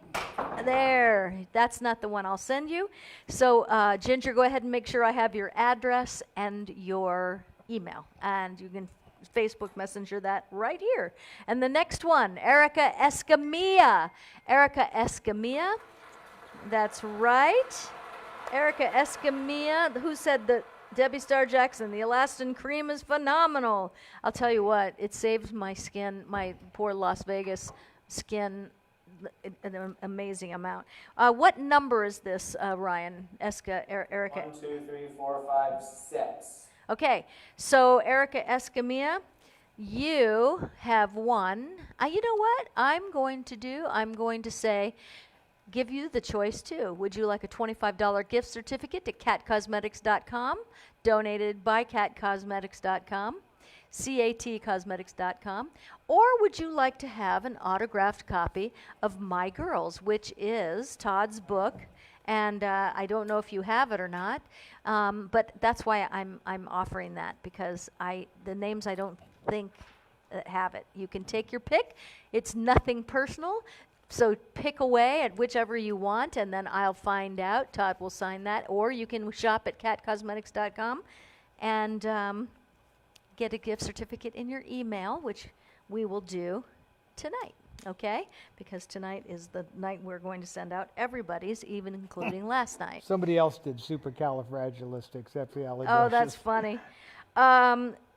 There. That's not the one I'll send you. So Ginger, go ahead and make sure I have your address and your email. And you can Facebook Messenger that right here. And the next one, Erica Escamilla. Erica Escamilla. That's right. Erica Escamilla. Who said that Debbie Star Jackson, the elastin cream is phenomenal. I'll tell you what, it saved my skin, my poor Las Vegas skin, an amazing amount. What number is this, Ryan? Erica? 1, 2, 3, 4, 5, 6. Okay, so Erica Escamilla, you have won. You know what I'm going to say, give you the choice too. Would you like a $25 gift certificate to catcosmetics.com, donated by catcosmetics.com, catcosmetics.com, or would you like to have an autographed copy of My Girls, which is Todd's book? And I don't know if you have it or not, but that's why I'm offering that, because the names I don't think have it. You can take your pick. It's nothing personal, so pick away at whichever you want, and then I'll find out. Todd will sign that, or you can shop at catcosmetics.com and get a gift certificate in your email, which we will do tonight. Okay? Because tonight is the night we're going to send out everybody's, even including last night. Somebody else did supercalifragilisticexpialidocious. Oh, that's funny.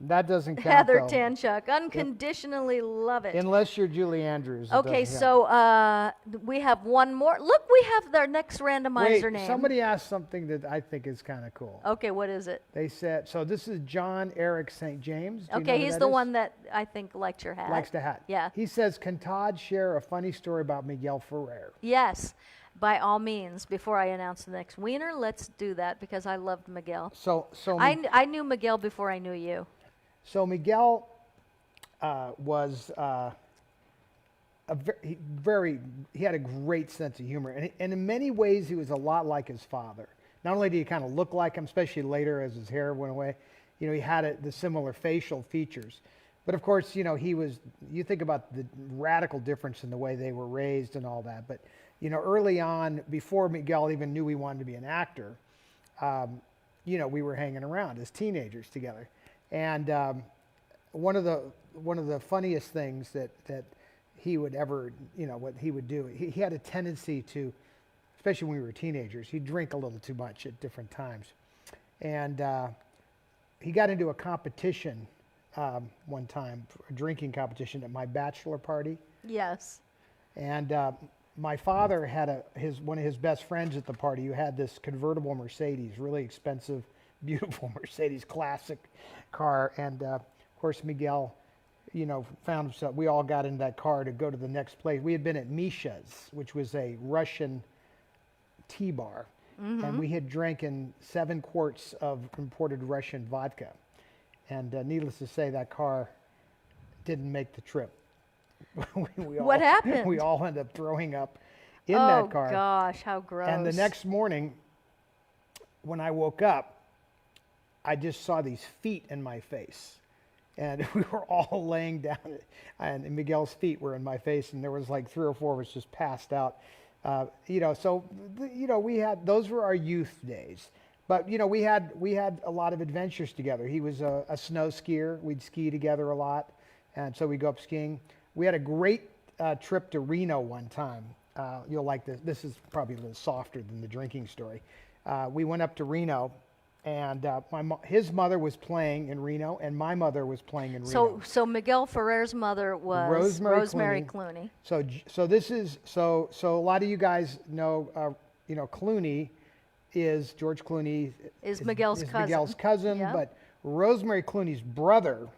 That doesn't count, Heather though. Tanchuk, unconditionally love it. Unless you're Julie Andrews. it Okay, doesn't count. so we have one more. Look, we have our next randomizer Wait, name. somebody asked something that I think is kind of cool. Okay, what is it? They said, so this is John Eric St. James. Do you know Okay, who he's that the is? one that I think liked your hat. Likes the hat. Yeah. He says, can Todd share a funny story about Miguel Ferrer? Yes, by all means. Before I announce the next wiener, let's do that because I loved Miguel. So I knew Miguel before I knew you. So Miguel was he had a great sense of humor. And in many ways, he was a lot like his father. Not only did he kind of look like him, especially later as his hair went away, he had the similar facial features. But of course, you think about the radical difference in the way they were raised and all that. But, early on, before Miguel even knew he wanted to be an actor, we were hanging around as teenagers together. And one of the funniest things that he would ever, what he would do, he had a tendency to, especially when we were teenagers, he'd drink a little too much at different times. And he got into a competition one time, a drinking competition at my bachelor party. Yes. And my father had one of his best friends at the party who had this convertible Mercedes, really expensive, beautiful Mercedes classic car. And of course, Miguel, found himself, we all got in that car to go to the next place. We had been at Misha's, which was a Russian tea bar. And we had drinking 7 quarts of imported Russian vodka. And needless to say, that car didn't make the trip. What happened? We all ended up throwing up in that car. Oh, gosh, how gross. And the next morning, when I woke up, I just saw these feet in my face. And we were all laying down, and Miguel's feet were in my face, and there was like 3 or 4 of us just passed out. We had, those were our youth days. But, we had a lot of adventures together. He was a snow skier. We'd ski together a lot. And so we'd go up skiing. We had a great trip to Reno one time. You'll like this. This is probably a little softer than the drinking story. We went up to Reno, and his mother was playing in Reno, and my mother was playing in Reno. So Miguel Ferrer's mother was Rosemary Clooney. So this is so a lot of you guys know Clooney is George Clooney Is Miguel's cousin. Miguel's cousin, Yep. but Rosemary Clooney's brother,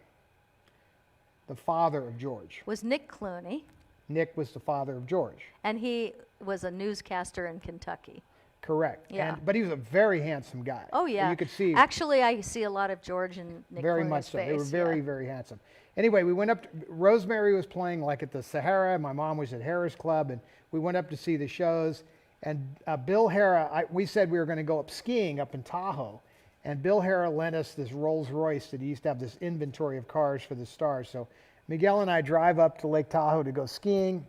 the father of George. Was Nick Clooney, Nick was the father of George. and he was a newscaster in Kentucky. Correct. Yeah. But he was a very handsome guy. Oh, yeah. You could see Actually, I see a lot of George and Nick very Clooney's much so. face. They were very, very handsome. Anyway, we went up. Rosemary was playing like at the Sahara. My mom was at Harris Club, and we went up to see the shows. And Bill Hara, we said we were going to go up skiing up in Tahoe, and Bill Hara lent us this Rolls Royce that he used to have this inventory of cars for the stars. So Miguel and I drive up to Lake Tahoe to go skiing,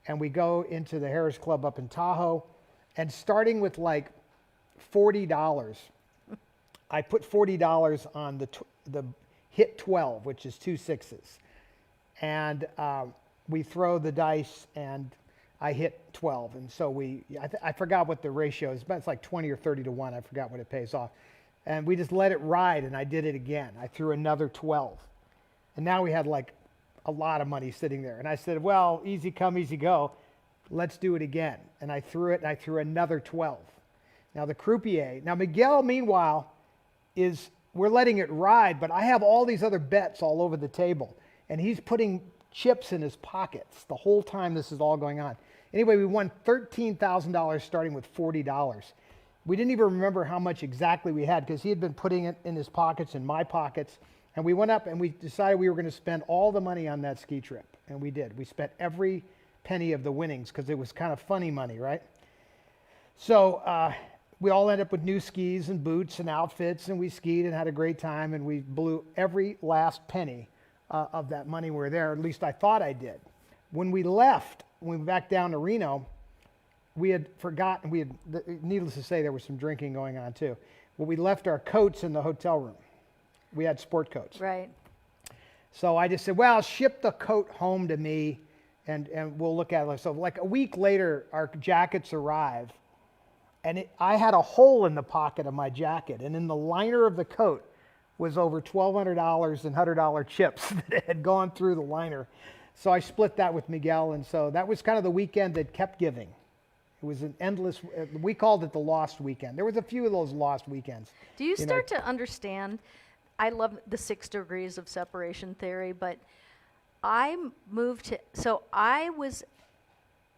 and we go into the Harris Club up in Tahoe, and starting with like $40, I put $40 on the hit 12, which is 2 6s, and we throw the dice, and I hit 12, and so I forgot what the ratio is, but it's like 20 or 30 to 1. I forgot what it pays off. And we just let it ride, and I did it again. I threw another 12. And now we had like a lot of money sitting there. And I said, well, easy come, easy go. Let's do it again. And I threw it, and I threw another 12. Now the croupier, now Miguel, meanwhile, we're letting it ride, but I have all these other bets all over the table. And he's putting chips in his pockets the whole time this is all going on. Anyway, we won $13,000 starting with $40. We didn't even remember how much exactly we had because he had been putting it in his pockets, in my pockets. And we went up and we decided we were going to spend all the money on that ski trip. And we did. We spent every penny of the winnings because it was kind of funny money, right? So we all ended up with new skis and boots and outfits, and we skied and had a great time, and we blew every last penny of that money we were there. At least I thought I did. When we left, when we went back down to Reno, we had forgotten, needless to say, there was some drinking going on too. Well, we left our coats in the hotel room. We had sport coats. Right. So I just said, well, ship the coat home to me and we'll look at it. So like a week later, our jackets arrive, and I had a hole in the pocket of my jacket, and in the liner of the coat was over $1,200 in $100 chips that had gone through the liner. So I split that with Miguel, and so that was kind of the weekend that kept giving. It was an endless, we called it the lost weekend. There was a few of those lost weekends. Do you start to understand? I love the 6 degrees of separation theory, but I was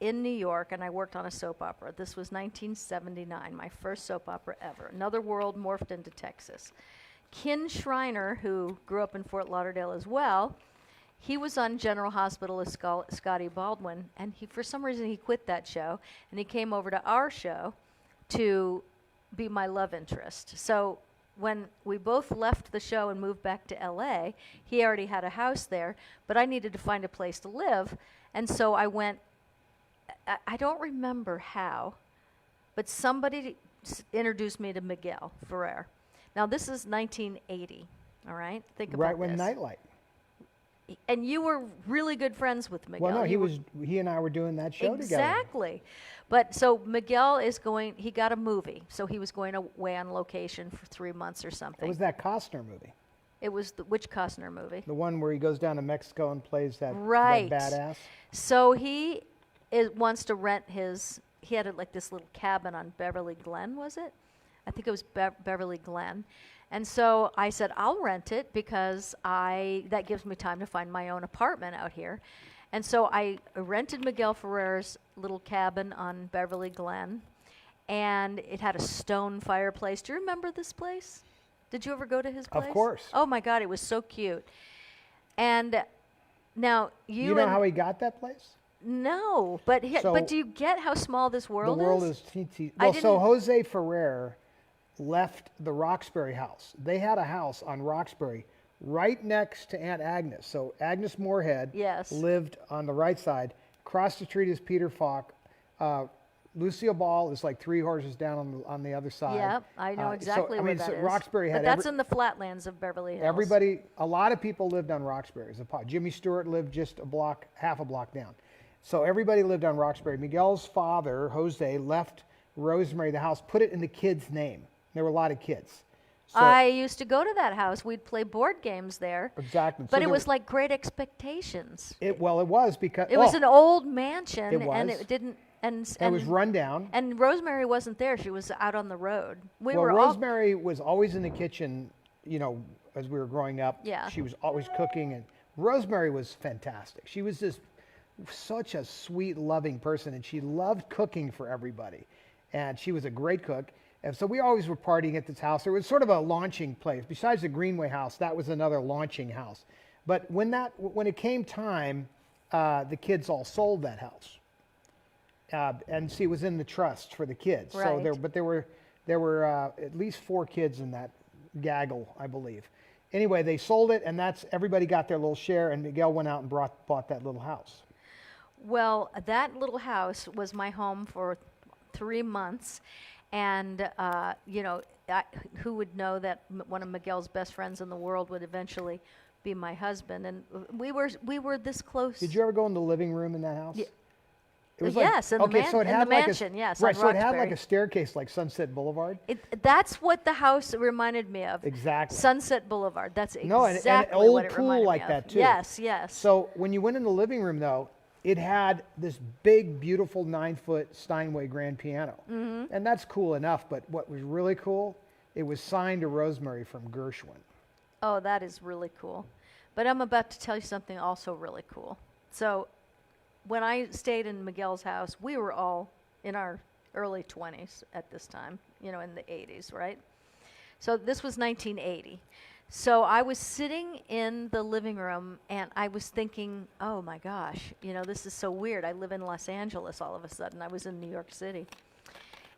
in New York and I worked on a soap opera. This was 1979, my first soap opera ever. Another World morphed into Texas. Ken Schreiner, who grew up in Fort Lauderdale as well, he was on General Hospital as Scotty Baldwin, and for some reason he quit that show, and he came over to our show to be my love interest. So when we both left the show and moved back to LA, he already had a house there, but I needed to find a place to live. And so I went, I don't remember how, but somebody introduced me to Miguel Ferrer. Now, this is 1980, all right? Think about Right this. when Nightlight. And you were really good friends with Miguel. Well, no, You were- he and I were doing that show together. Exactly. But so Miguel is going, he got a movie. So he was going away on location for 3 months or something. It was that Costner movie. It was which Costner movie? The one where he goes down to Mexico and plays that Right. badass. So he wants to rent he had like this little cabin on Beverly Glen, was it? I think it was Beverly Glen. And so I said, I'll rent it because that gives me time to find my own apartment out here. And so I rented Miguel Ferrer's little cabin on Beverly Glen, and it had a stone fireplace. Do you remember this place? Did you ever go to his place? Of course. Oh my God, it was so cute. And now You know how he got that place? No, but So- do you get how small this world The world is? is teensy. I Well, so didn't- Jose Ferrer left the Roxbury house. They had a house on Roxbury right next to Aunt Agnes. So Agnes Moorhead Yes. lived on the right side. Across the street is Peter Falk. Lucille Ball is like 3 horses down on the other side. Yeah, I know exactly where that is. Roxbury had but that's in the flatlands of Beverly Hills. a lot of people lived on Roxbury. As a pot. Jimmy Stewart lived just half a block down. So everybody lived on Roxbury. Miguel's father, Jose, left Rosemary the house, put it in the kids' name. There were a lot of kids. So, I used to go to that house. We'd play board games there. exactly. But So it there was were- like Great Expectations. it was because It was an old mansion, It and was. it didn't. And it was run down. And Rosemary wasn't there. She was out on the road. We Well, were Rosemary was always in the kitchen, as we were growing up. Yeah. She was always cooking, and Rosemary was fantastic. She was just such a sweet, loving person, and she loved cooking for everybody. And she was a great cook. And so we always were partying at this house. It was sort of a launching place. Besides the Greenway house, that was another launching house. But when it came time, the kids all sold that house. And see, it was in the trust for the kids. So Right. there were at least 4 kids in that gaggle, I believe. Anyway, they sold it, and everybody got their little share. And Miguel went out and bought that little house. Well, that little house was my home for 3 months. And, who would know that one of Miguel's best friends in the world would eventually be my husband? And we were this close. Did you ever go in the living room in that house? Yeah. It was Yes, in the so it in the had mansion, yes, on Right, so it had like Roxbury. a staircase like Sunset Boulevard. That's what the house reminded me of. Exactly. Sunset Boulevard. That's No, exactly and an what old it pool reminded like me of. that, too. Yes, yes. So when you went in the living room, though, it had this big, beautiful 9-foot Steinway grand piano. Mm-hmm. And that's cool enough, but what was really cool, it was signed to Rosemary from Gershwin. Oh, that is really cool. But I'm about to tell you something also really cool. So when I stayed in Miguel's house, we were all in our early 20s at this time, in the 80s, right? So this was 1980. So I was sitting in the living room, and I was thinking, oh my gosh, this is so weird. I live in Los Angeles all of a sudden. I was in New York City.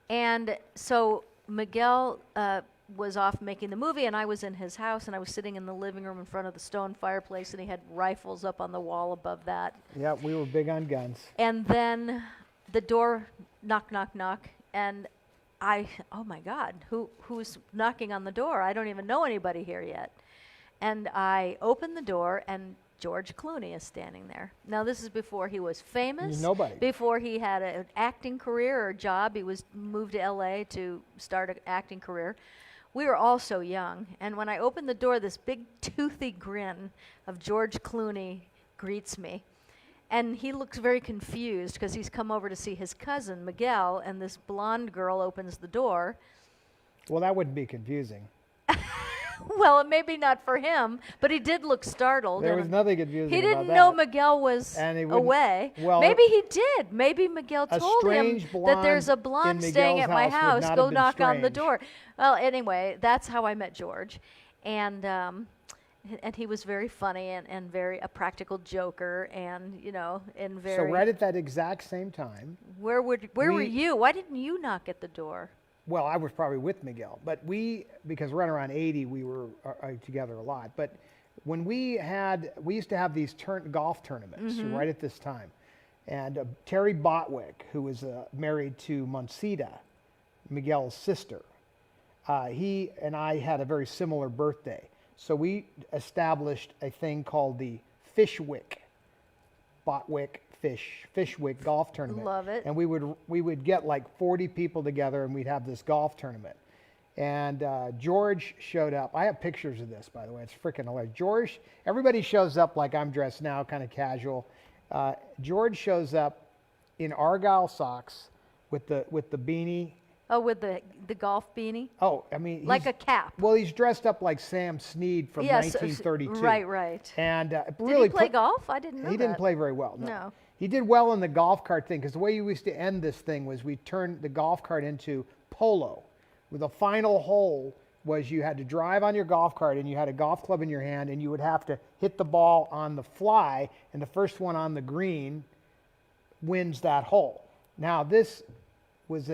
And so Miguel was off making the movie, and I was in his house, and I was sitting in the living room in front of the stone fireplace, and he had rifles up on the wall above that. Yeah, we were big on guns. And then the door knock, knock, knock, and oh my God, who's knocking on the door? I don't even know anybody here yet. And I open the door, and George Clooney is standing there. Now, this is before he was famous. Nobody. Before he had an acting career or job. He moved to LA to start an acting career. We were all so young. And when I opened the door, this big toothy grin of George Clooney greets me. And he looks very confused because he's come over to see his cousin, Miguel, and this blonde girl opens the door. Well, that wouldn't be confusing. Well, maybe not for him, but he did look startled. There and was nothing confusing He about didn't that. know Miguel was And he wouldn't- away. well, Maybe he did. Maybe Miguel a told him strange that there's a blonde blonde in staying Miguel's at my house would house. not Go have been knock on the strange. door. Well, anyway, that's how I met George. And he was very funny and very a practical joker, and and very. So right at that exact same time, Where were we- you? Why didn't you knock at the door? well, I was probably with Miguel, but because right around 80, we were together a lot. But when we used to have these golf tournaments right at this time. And Terry Botwick, who was married to Monsita, Miguel's sister, he and I had a very similar birthday. So we established a thing called the Botwick Fishwick golf tournament. Love it. And we would get like 40 people together and we'd have this golf tournament. And George showed up. I have pictures of this, by the way. It's freaking hilarious. Everybody shows up like I'm dressed now, kind of casual. George shows up in Argyle socks with the beanie. Oh, with the golf beanie? Oh, I mean, Like a cap. Well, he's dressed up like Sam Snead from Yes, 1932. right. And Did really he play golf? I didn't know that. He didn't play very well. No. He did well in the golf cart thing because the way you used to end this thing was we turned the golf cart into polo. With the final hole was you had to drive on your golf cart and you had a golf club in your hand and you would have to hit the ball on the fly and the first one on the green wins that hole. Now this was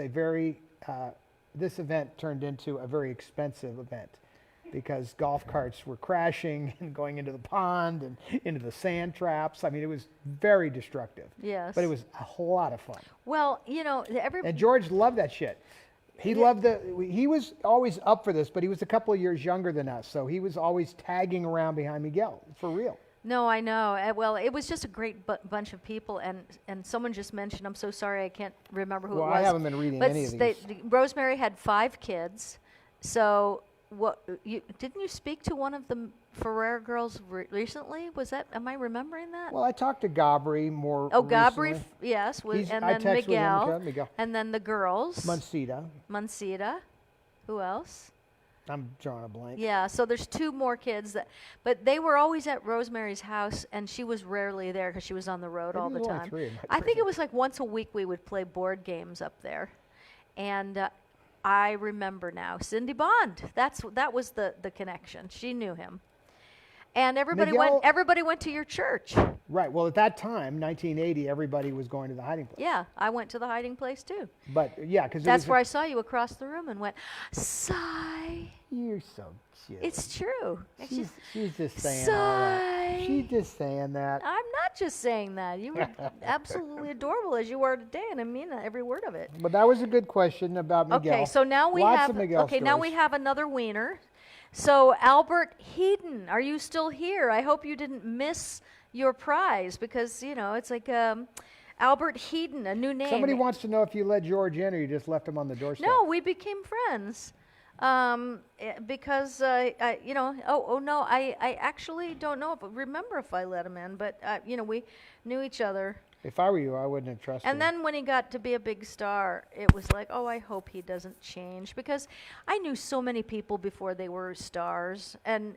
this event turned into a very expensive event because golf carts were crashing and going into the pond and into the sand traps. I mean, it was very destructive. Yes. But it was a whole lot of fun. Well, And George loved that shit. He was always up for this, but he was a couple of years younger than us, so he was always tagging around behind Miguel, for real. No, I know. Well, it was just a great bunch of people, and someone just mentioned, I'm so sorry I can't remember who it was. Well, I haven't been reading any of these. Rosemary had 5 kids, so didn't you speak to one of the Ferrer girls recently? Am I remembering that? Well, I talked to Gabri more Gabri, recently. yes, and I then text with him, Miguel, and then the girls. Monsita. Who else? I'm drawing a blank. Yeah, so there's 2 more kids but they were always at Rosemary's house, and she was rarely there because she was on the road all the Maybe there's time. only 3 in my I think person. it was like once a week we would play board games up there, and I remember now Cindy Bond. That was the connection. She knew him, and everybody went to your church. Right. Well, at that time, 1980, everybody was going to the hiding place. Yeah, I went to the hiding place too. But yeah, because That's where I saw you across the room and went, sigh. You're so cute. It's true. She's just saying all that. She's just saying that. I'm not just saying that. You were absolutely adorable as you are today, and I mean every word of it. But that was a good question about Miguel. Okay, so now we Lots have of Miguel now we stories. have another wiener. So Albert Heaton, are you still here? I hope you didn't miss your prize because it's like Albert Heaton, a new name. Somebody wants to know if you let George in or you just left him on the doorstep. No, we became friends. Because I actually don't know remember if I let him in, but we knew each other. If I were you, I wouldn't have trusted him. And then when he got to be a big star, it was like, oh, I hope he doesn't change, because I knew so many people before they were stars, and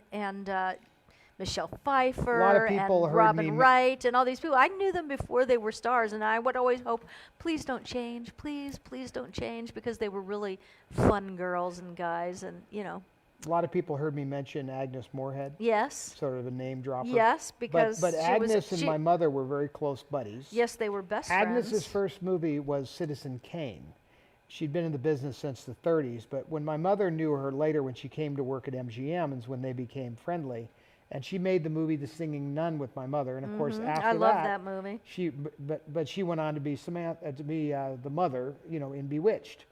Michelle Pfeiffer and Robin Wright and all these people. I knew them before they were stars, and I would always hope, please don't change, please don't change, because they were really fun girls and guys, and A lot of people heard me mention Agnes Moorehead. Yes. Sort of a name dropper. Yes, because but Agnes and my mother were very close buddies. Yes, they were best Agnes's friends. first movie was Citizen Kane. She'd been in the business since the 30s, but when my mother knew her later when she came to work at MGM is when they became friendly. And she made the movie The Singing Nun with my mother, and of course after I love that movie. But she went on to be Samantha, the mother, in Bewitched.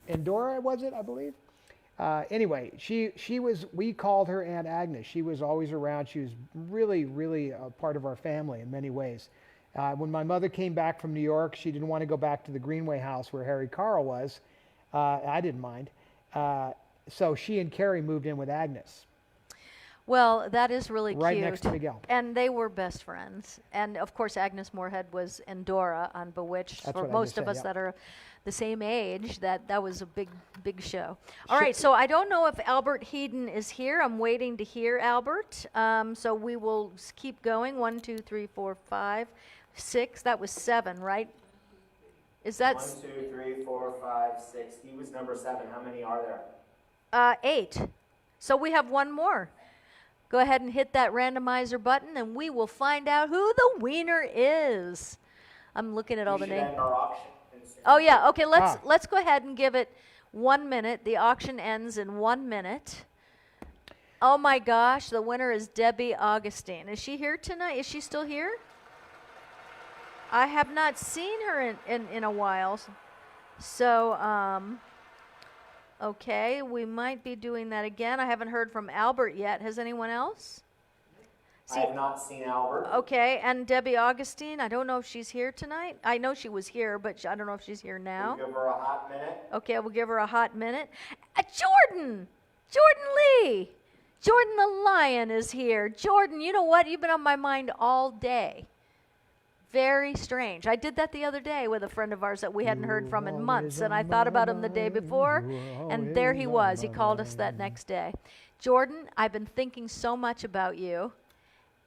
Endora, was it? I believe. Anyway, we called her Aunt Agnes. She was always around. She was really, really a part of our family in many ways. When my mother came back from New York, she didn't want to go back to the Greenway house where Harry Carl was. I didn't mind. So she and Carrie moved in with Agnes. Well, that is really cute. Right next to Miguel. And they were best friends. And of course, Agnes Moorehead was Endora on Bewitched. That's For what I most just of said, us yeah. that are the same age, that was a big show. All right, so I don't know if Albert Heaton is here. I'm waiting to hear Albert. So we will keep going. 1, 2, 3, 4, 5, 6. That was 7, right? Is that 1, 2, 3, 4, 5, 6. He was number 7. How many are there? 8. So we have one more. Go ahead and hit that randomizer button, and we will find out who the wiener is. I'm looking at all the We should names. end our auction and Oh yeah. Okay. Let's Ah. let's go ahead and give it 1 minute. The auction ends in 1 minute. Oh my gosh! The winner is Debbie Augustine. Is she here tonight? Is she still here? I have not seen her in a while. So okay, we might be doing that again. I haven't heard from Albert yet. Has anyone else? I have not seen Albert. Okay, and Debbie Augustine, I don't know if she's here tonight. I know she was here, but I don't know if she's here now. We'll give her a hot minute. Okay, we'll give her a hot minute. Jordan! Jordan Lee! Jordan the Lion is here. Jordan, you know what? You've been on my mind all day. Very strange. I did that the other day with a friend of ours that we hadn't heard from in months, and I thought about him the day before, and there he was. He called us that next day. Jordan, I've been thinking so much about you.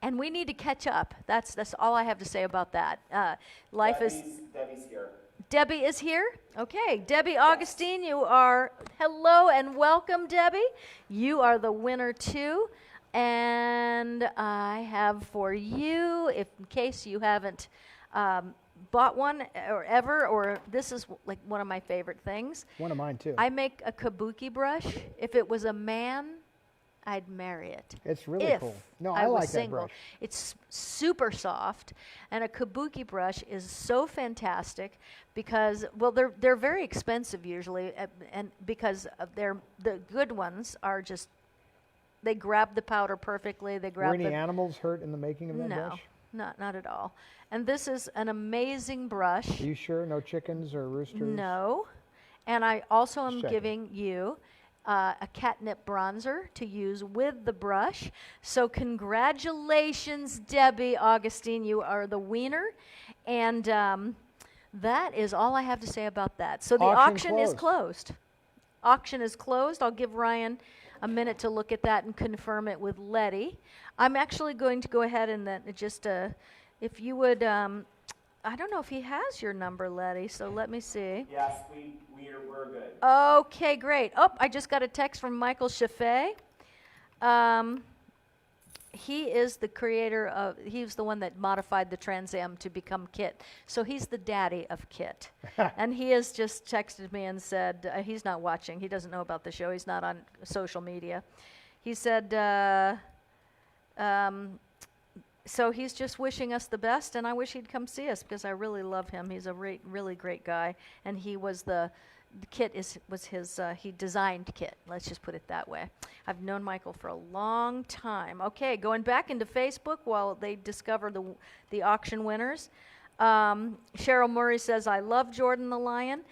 And we need to catch up. That's all I have to say about that. Debbie's here. Debbie is here? Okay. Debbie Augustine, you are, hello and welcome, Debbie. You are the winner too. And I have for you, if in case you haven't bought one or ever, or this is like one of my favorite things. One of mine too. I make a kabuki brush. If it was a man, I'd marry it. It's really If cool. No, I I was like that single. brush. It's super soft, and a kabuki brush is so fantastic because, well, they're very expensive usually, and because of the good ones are just, they grab the powder perfectly. They grab Were any animals hurt in the making of that no, brush? not at all. And this is an amazing brush. Are you sure? No chickens or roosters? No. And I also am Just checking. giving you a catnip bronzer to use with the brush. So congratulations, Debbie Augustine. You are the wiener. And that is all I have to say about that. So the auction is closed. Auction is closed. I'll give Ryan a minute to look at that and confirm it with Letty. I'm actually going to go ahead and then just, if you would, I don't know if he has your number, Letty, so let me see. Yes, we're good. Okay, great. Oh, I just got a text from Michael Chaffee. He is the creator of, he's the one that modified the Trans Am to become Kit. So he's the daddy of Kit. And he has just texted me and said, he's not watching, he doesn't know about the show, he's not on social media. He said, so he's just wishing us the best, and I wish he'd come see us because I really love him. He's a really great guy, and he was the Kit was his, he designed Kit. Let's just put it that way. I've known Michael for a long time. Okay, going back into Facebook while they discover the auction winners. Cheryl Murray says, I love Jordan the Lion.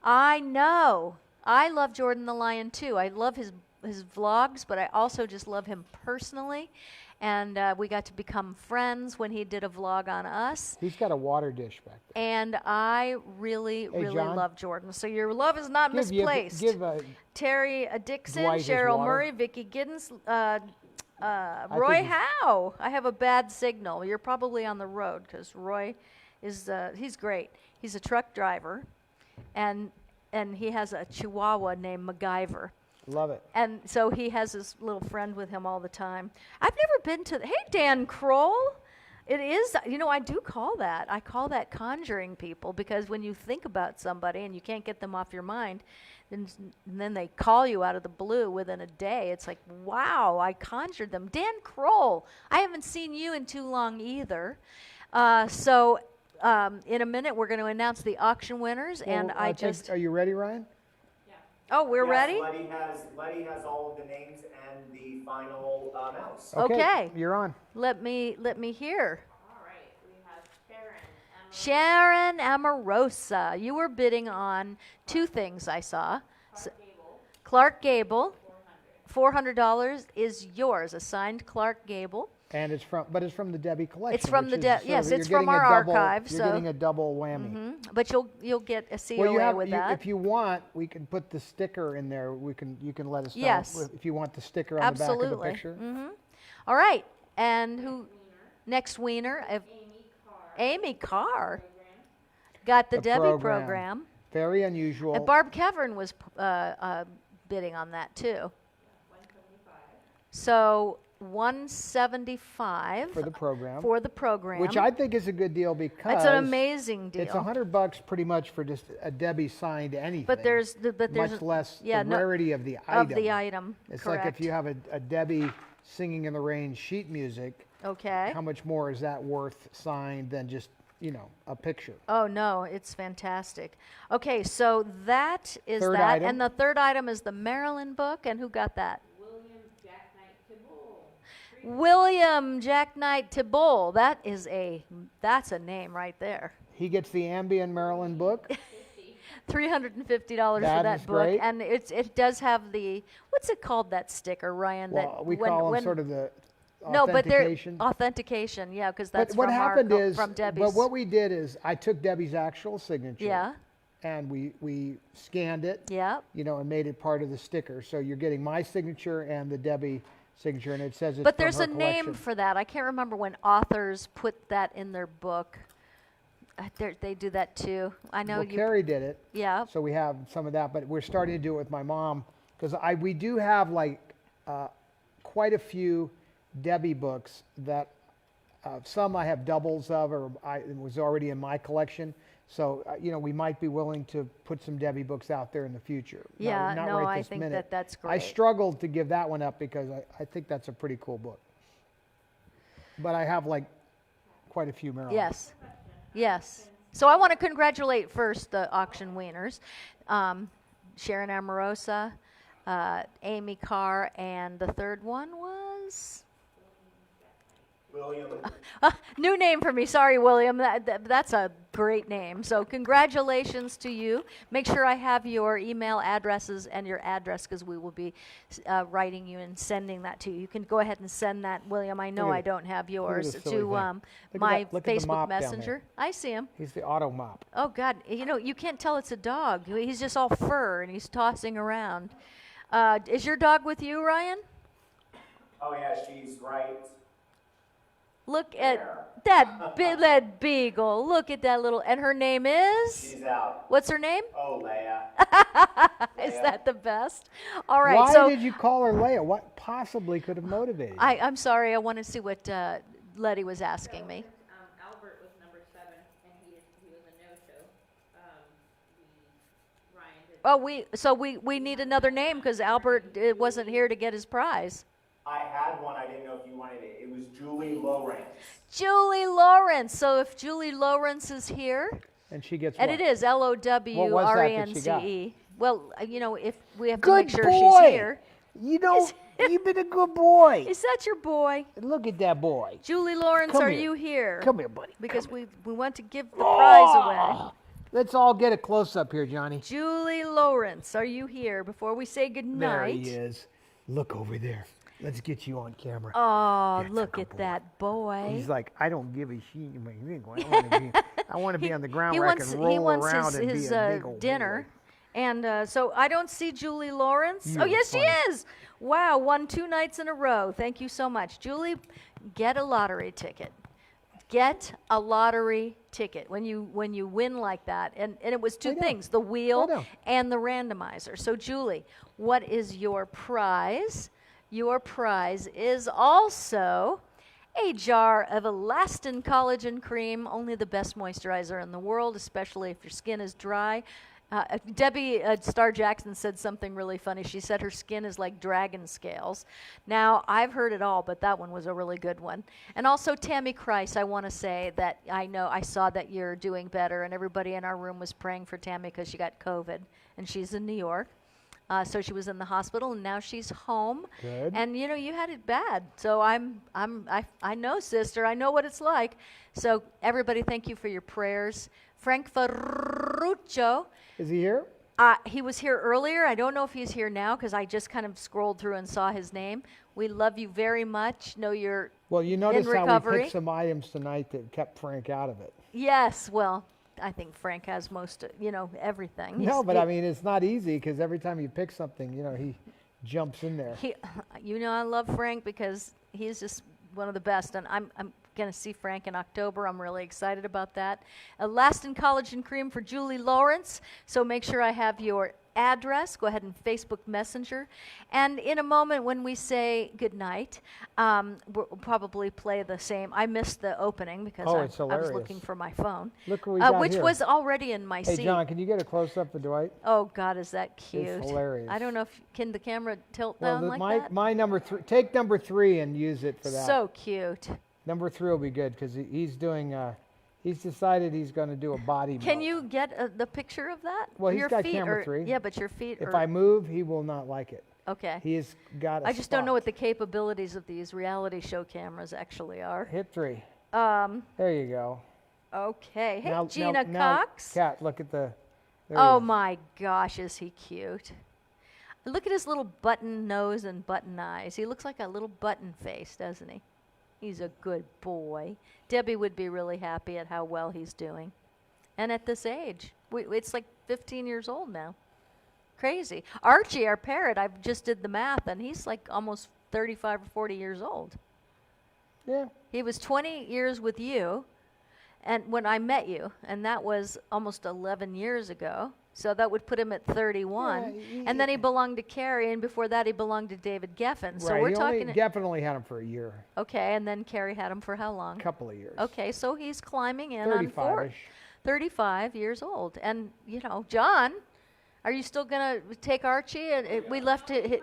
I know. I love Jordan the Lion too. I love his vlogs, but I also just love him personally. And we got to become friends when he did a vlog on us. He's got a water dish back there. And I really John? love Jordan. So your love is not misplaced. Give Terry Dixon, Dwight his Cheryl water. Murray, Vicki Giddens, Roy Howe. I have a bad signal. You're probably on the road because Roy is, he's great. He's a truck driver, and he has a Chihuahua named MacGyver. Love it. And so he has his little friend with him all the time. I've never been to, hey, Dan Kroll. It is, I do call that. I call that conjuring people because when you think about somebody and you can't get them off your mind, then they call you out of the blue within a day. It's like, wow, I conjured them. Dan Kroll, I haven't seen you in too long either. So in a minute, we're going to announce the auction winners. Well, are you ready, Ryan? Oh, we're Yes, ready? Letty has all of the names and the final amounts. Okay. You're on. Let me hear. All right, we have Sharon, Sharon Amorosa, you were bidding on two things I saw. Clark Gable, $400 is yours, a signed Clark Gable. And it's from the Debbie collection. It's from which the is yes, you're it's from getting a our double- archive. You're So, getting a double whammy. but you'll get a COA with that. If you want, we can put the sticker in there. You can let us know Yes. if you want the sticker on the back of the Absolutely. picture. All right, and who next wiener? Amy Carr got the Debbie program. Very unusual. And Barb Kevern was bidding on that too. So $175 for the program. for the program. Which I think is a good deal because It's an amazing deal. it's $100 pretty much for just a Debbie signed anything. But there's much less yeah, the no, rarity of the item. of the item. It's correct. like if you have a Debbie singing in the rain sheet music, Okay. how much more is that worth signed than just, a picture? Oh no, it's fantastic. Okay, so that is Third that, item. and the third item is the Maryland book, and who got that? William Jackknight Thibault. William Jackknight Thibault. That's a name right there. He gets the Ambien Maryland book. $350 That for that is book, great. and it does have the what's it called, that sticker, Ryan? Well, that we call them sort of the no, but they're authentication. authentication, yeah, because that's But what from happened our, is, from Debbie's. but what we did is I took Debbie's actual signature. Yeah. And we scanned it. Yeah. And made it part of the sticker. So you're getting my signature and the Debbie signature, and it says it's But from there's her a name collection. for that. I can't remember when authors put that in their book. They do that too. I know Well, you. Carrie did it. Yeah. So we have some of that, but we're starting to do it with my mom because we do have quite a few Debbie books that some I have doubles of, or it was already in my collection. So we might be willing to put some Debbie books out there in the future. Yeah, not no, right I this think minute. that's I great. struggled to give that one up because I think that's a pretty cool book. But I have quite a few Maryland. Yes. Yes. So I want to congratulate first the auction winners, Sharon Amorosa, Amy Carr, and the third one was William, new name for me. Sorry, William. That's a great name. So congratulations to you. Make sure I have your email addresses and your address because we will be writing you and sending that to you. You can go ahead and send that, William. I know Look at I it. don't have Look at yours this silly to thing. Look at my that- look at the Facebook mop down there. Messenger. I see him. He's the auto mop. Oh God, you can't tell it's a dog. He's just all fur and he's tossing around. Is your dog with you, Ryan? oh yeah, she's right. Look at that beagle. Look at that little. And her name is. She's out. What's her name? Oh, Leia. Is that the best? All right. Why so did you call her Leia? What possibly could have motivated you? I'm sorry. I want to see what Letty was asking me. Albert was number 7, and he was a no-show. Ryan did. Oh, we need another name because Albert wasn't here to get his prize. I had one, I didn't know if you wanted it. It was Julie Lawrence. Julie Lawrence. So if Julie Lawrence is here. And she gets And what? it is Lowrence. Well, if we have to Good make sure boy. she's here. You've been a good boy. Is that your boy? Look at that boy. Julie Lawrence, Come are here. you here? Come here, buddy. Because we want to give the prize away. Let's all get a close-up here, Johnny. Julie Lawrence, are you here before we say There goodnight? he is. Look over there. Let's get you on camera. Oh, That's a look good at boy. that boy. He's like, I don't give a shit. I want to be on the ground He where wants, I can roll he wants around and his be a big old dinner. And so I don't see Julie Lawrence. You're Oh, yes, funny. she is. Wow, won 2 nights in a row. Thank you so much. Julie, get a lottery ticket. Get a lottery ticket when you win like that. And it was 2 I know. things, the I wheel know. and the randomizer. So, Julie, what is your prize? Your prize is also a jar of Elastin Collagen Cream, only the best moisturizer in the world, especially if your skin is dry. Debbie Star Jackson said something really funny. She said her skin is like dragon scales. Now, I've heard it all, but that one was a really good one. And also, Tammy Kreis, I want to say that I saw that you're doing better, and everybody in our room was praying for Tammy because she got COVID, and she's in New York. So she was in the hospital, and now she's home. Good. And you had it bad. So I know, sister. I know what it's like. So everybody, thank you for your prayers. Frank Ferruccio. Is he here? He was here earlier. I don't know if he's here now because I just kind of scrolled through and saw his name. We love you very much. Know you're Well, you notice how we recovery. picked some items tonight that kept Frank out of it. yes. Well, I think Frank has most, everything. No, but I mean, it's not easy because every time you pick something, he jumps in there. I love Frank because he's just one of the best, and I'm going to see Frank in October. I'm really excited about that. Elastin Collagen Cream for Julie Lawrence. So make sure I have your address. Go ahead and Facebook Messenger. And in a moment when we say goodnight, we'll probably play the same. I missed the opening because Oh, it's I was hilarious. looking for my phone, Look what we got which here. was already in my Hey, seat. John, can you get a close-up of Dwight? Oh, God, is that cute? hilarious. I don't know if, can the camera tilt Well, down like my, that? my number 3, take number 3 and use it for that. So cute. Number 3 will be good because he's doing, he's decided he's going to do a body Can melt. you get the picture of that? Well, he's Your got feet camera are- 3. Yeah, but your feet If are... I move, he will not like it. Okay. He has got a I just don't know spot. what the capabilities of these reality show cameras actually are. Hit 3. Um, There you go. okay. Hey, Now- Gina now, Cox. Kat, look at the. there Oh he is. my gosh, is he cute? Look at his little button nose and button eyes. He looks like a little button face, doesn't he? He's a good boy. Debbie would be really happy at how well he's doing. And at this age, it's like 15 years old now. Crazy. Archie, our parrot, I just did the math, and he's like almost 35 or 40 years old. Yeah. He was 20 years with you, and when I met you, and that was almost 11 years ago. So that would put him at 31. Yeah, And then he belonged to Carrie, and before that he belonged to David Geffen. So right. we're he talking. Geffen only had him for a year, Okay, and then Carrie had him for how long? a couple of years. Okay, so he's climbing in on 35-ish. 35 years old. And, you know, John, are you still going to take Archie? And we left it.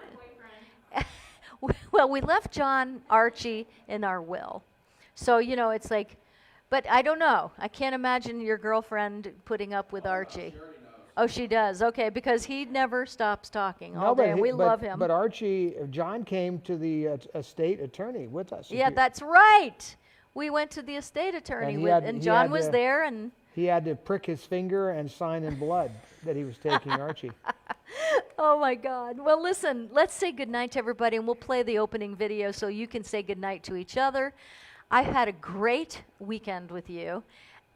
Well, we left John Archie in our will. So, you know, it's like, but I don't know. I can't imagine your girlfriend putting up with Archie. Oh, she does. Okay, because he never stops talking all day. And we love him. But Archie, John came to the estate attorney with us. Yeah, that's right. We went to the estate attorney, and he John had was to- there, and He had to prick his finger and sign in blood that he was taking Archie. oh my God. Well, listen, let's say goodnight to everybody, and we'll play the opening video so you can say goodnight to each other. I've had a great weekend with you.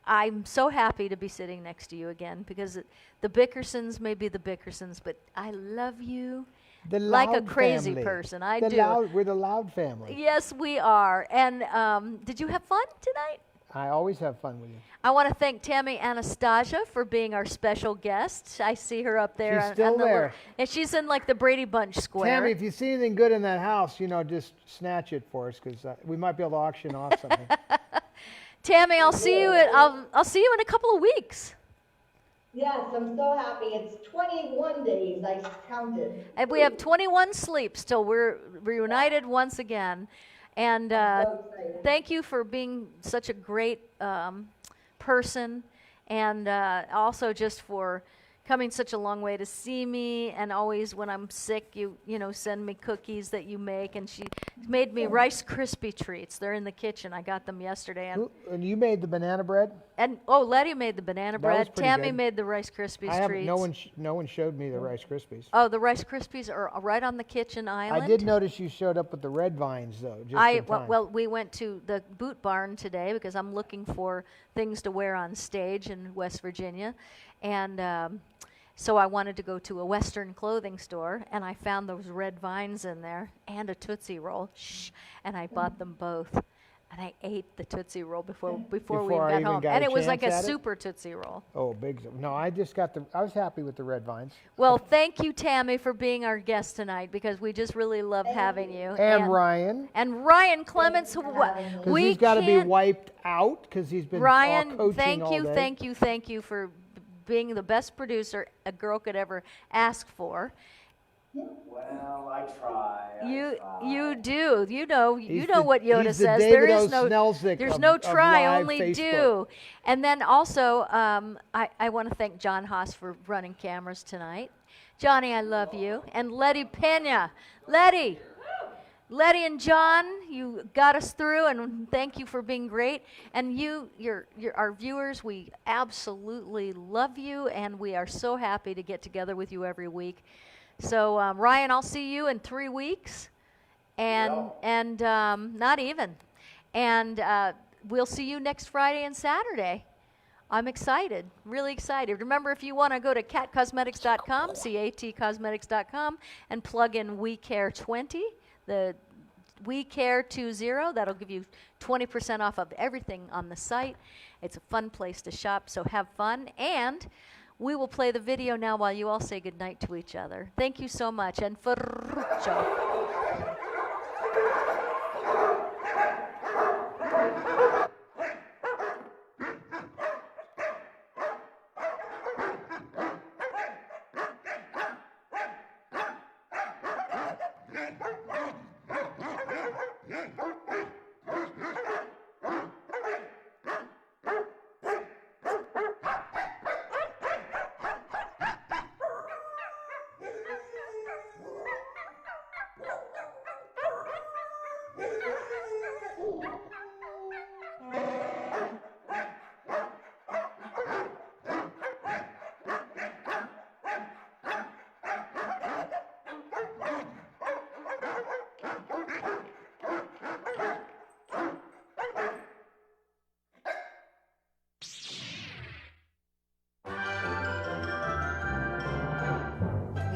I'm so happy to be sitting next to you again because the Bickersons may be the Bickersons, but I love you The like a Loud crazy family. person. I The do. We're the Loud family. Yes, we are. And did you have fun tonight? I always have fun with you. I want to thank Tammy Anastasia for being our special guest. I see her up there. She's still the there. and she's in like the Brady Bunch square. Tammy, if you see anything good in that house, you know, just snatch it for us because we might be able to auction off something. Tammy, I'll see you. I'll see you in a couple of weeks. Yes, I'm so happy. It's 21 days, I counted. And we have 21 sleeps till we're reunited once again. And So excited. thank you for being such a great person, and also just for coming such a long way to see me. And always when I'm sick, you know, send me cookies that you make. And she made me Rice Krispie treats. They're in the kitchen. I got them yesterday. And you made the banana bread? And Letty made the banana That was bread. pretty Tammy good. made the Rice Krispies I haven't. treats. No one showed me the Rice Krispies. Oh, the Rice Krispies are right on the kitchen island. I did notice you showed up with the red vines though. Just in time. Well, we went to the Boot Barn today because I'm looking for things to wear on stage in West Virginia, and so I wanted to go to a Western clothing store, and I found those red vines in there and a Tootsie Roll. Shh! And I bought them both, and I ate the Tootsie Roll before we Before I got even home, got and a it was like chance a at it? super Tootsie Roll. Oh, big. No, I just got the. I was happy with the red vines. Well, thank you, Tammy, for being our guest tonight because we just really love having you. And Ryan, And Ryan Clements, who having me. because we he's got to be can't- wiped out because he's been all Ryan, coaching thank all you, day. thank you for being the best producer a girl could ever ask for. Well, I try. You do. You know He's what Yoda he's the says. David There O. is no Snellsick there's of- no of try, live only Facebook. do. And then also I want to thank John Haas for running cameras tonight. Johnny, I love you. And Letty Pena. Letty and John, you got us through, and thank you for being great. And our viewers, we absolutely love you, and we are so happy to get together with you every week. So Ryan, I'll see you in 3 weeks, and not even, and we'll see you next Friday and Saturday. I'm excited, really excited. Remember, if you want to go to catcosmetics.com, catcosmetics.com, and plug in We Care 20, the We Care 20, that'll give you 20% off of everything on the site. It's a fun place to shop, so have fun. And We will play the video now while you all say goodnight to each other. Thank you so much, and Ferruccio.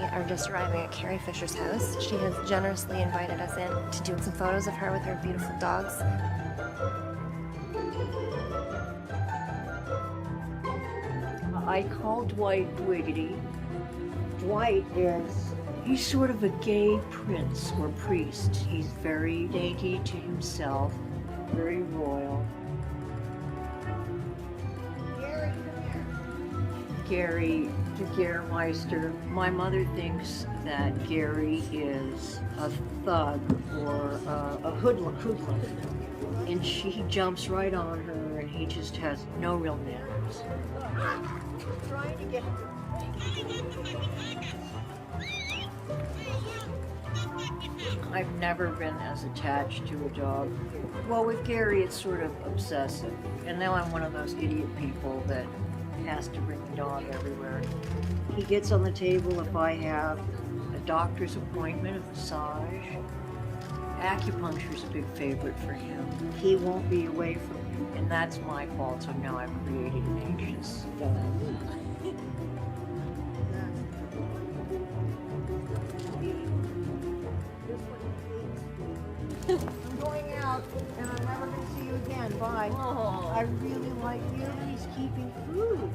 We are just arriving at Carrie Fisher's house. She has generously invited us in to do some photos of her with her beautiful dogs. I call Dwight Wiggity. Dwight he's sort of a gay prince or priest. He's very dainty to himself, very royal. Gary, the Gärmeister. My mother thinks that Gary is a thug or a hoodlum. And he jumps right on her and he just has no real manners. Trying to get I've never been as attached to a dog. Well, with Gary, it's sort of obsessive. And now I'm one of those idiot people that has to bring the dog everywhere. He gets on the table if I have a doctor's appointment, a massage. Acupuncture's a big favorite for him. He won't be away from me, and that's my fault, so now I've created an anxious dog. I'm going out, and I'm never going to see you again. Bye. Oh. I really like you. He's keeping food.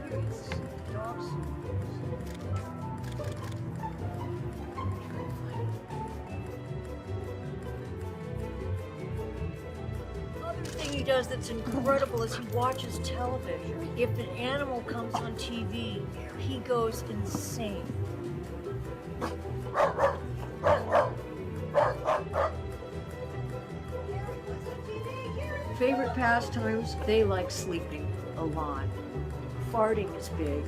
Here is dog Other thing he does that's incredible is he watches television. If an animal comes on TV, he goes insane. Favorite pastimes, they like sleeping a lot. Farting is big,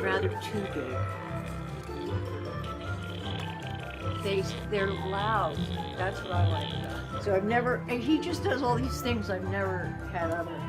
rather too big. They're loud, that's what I like about it. So and he just does all these things I've never had others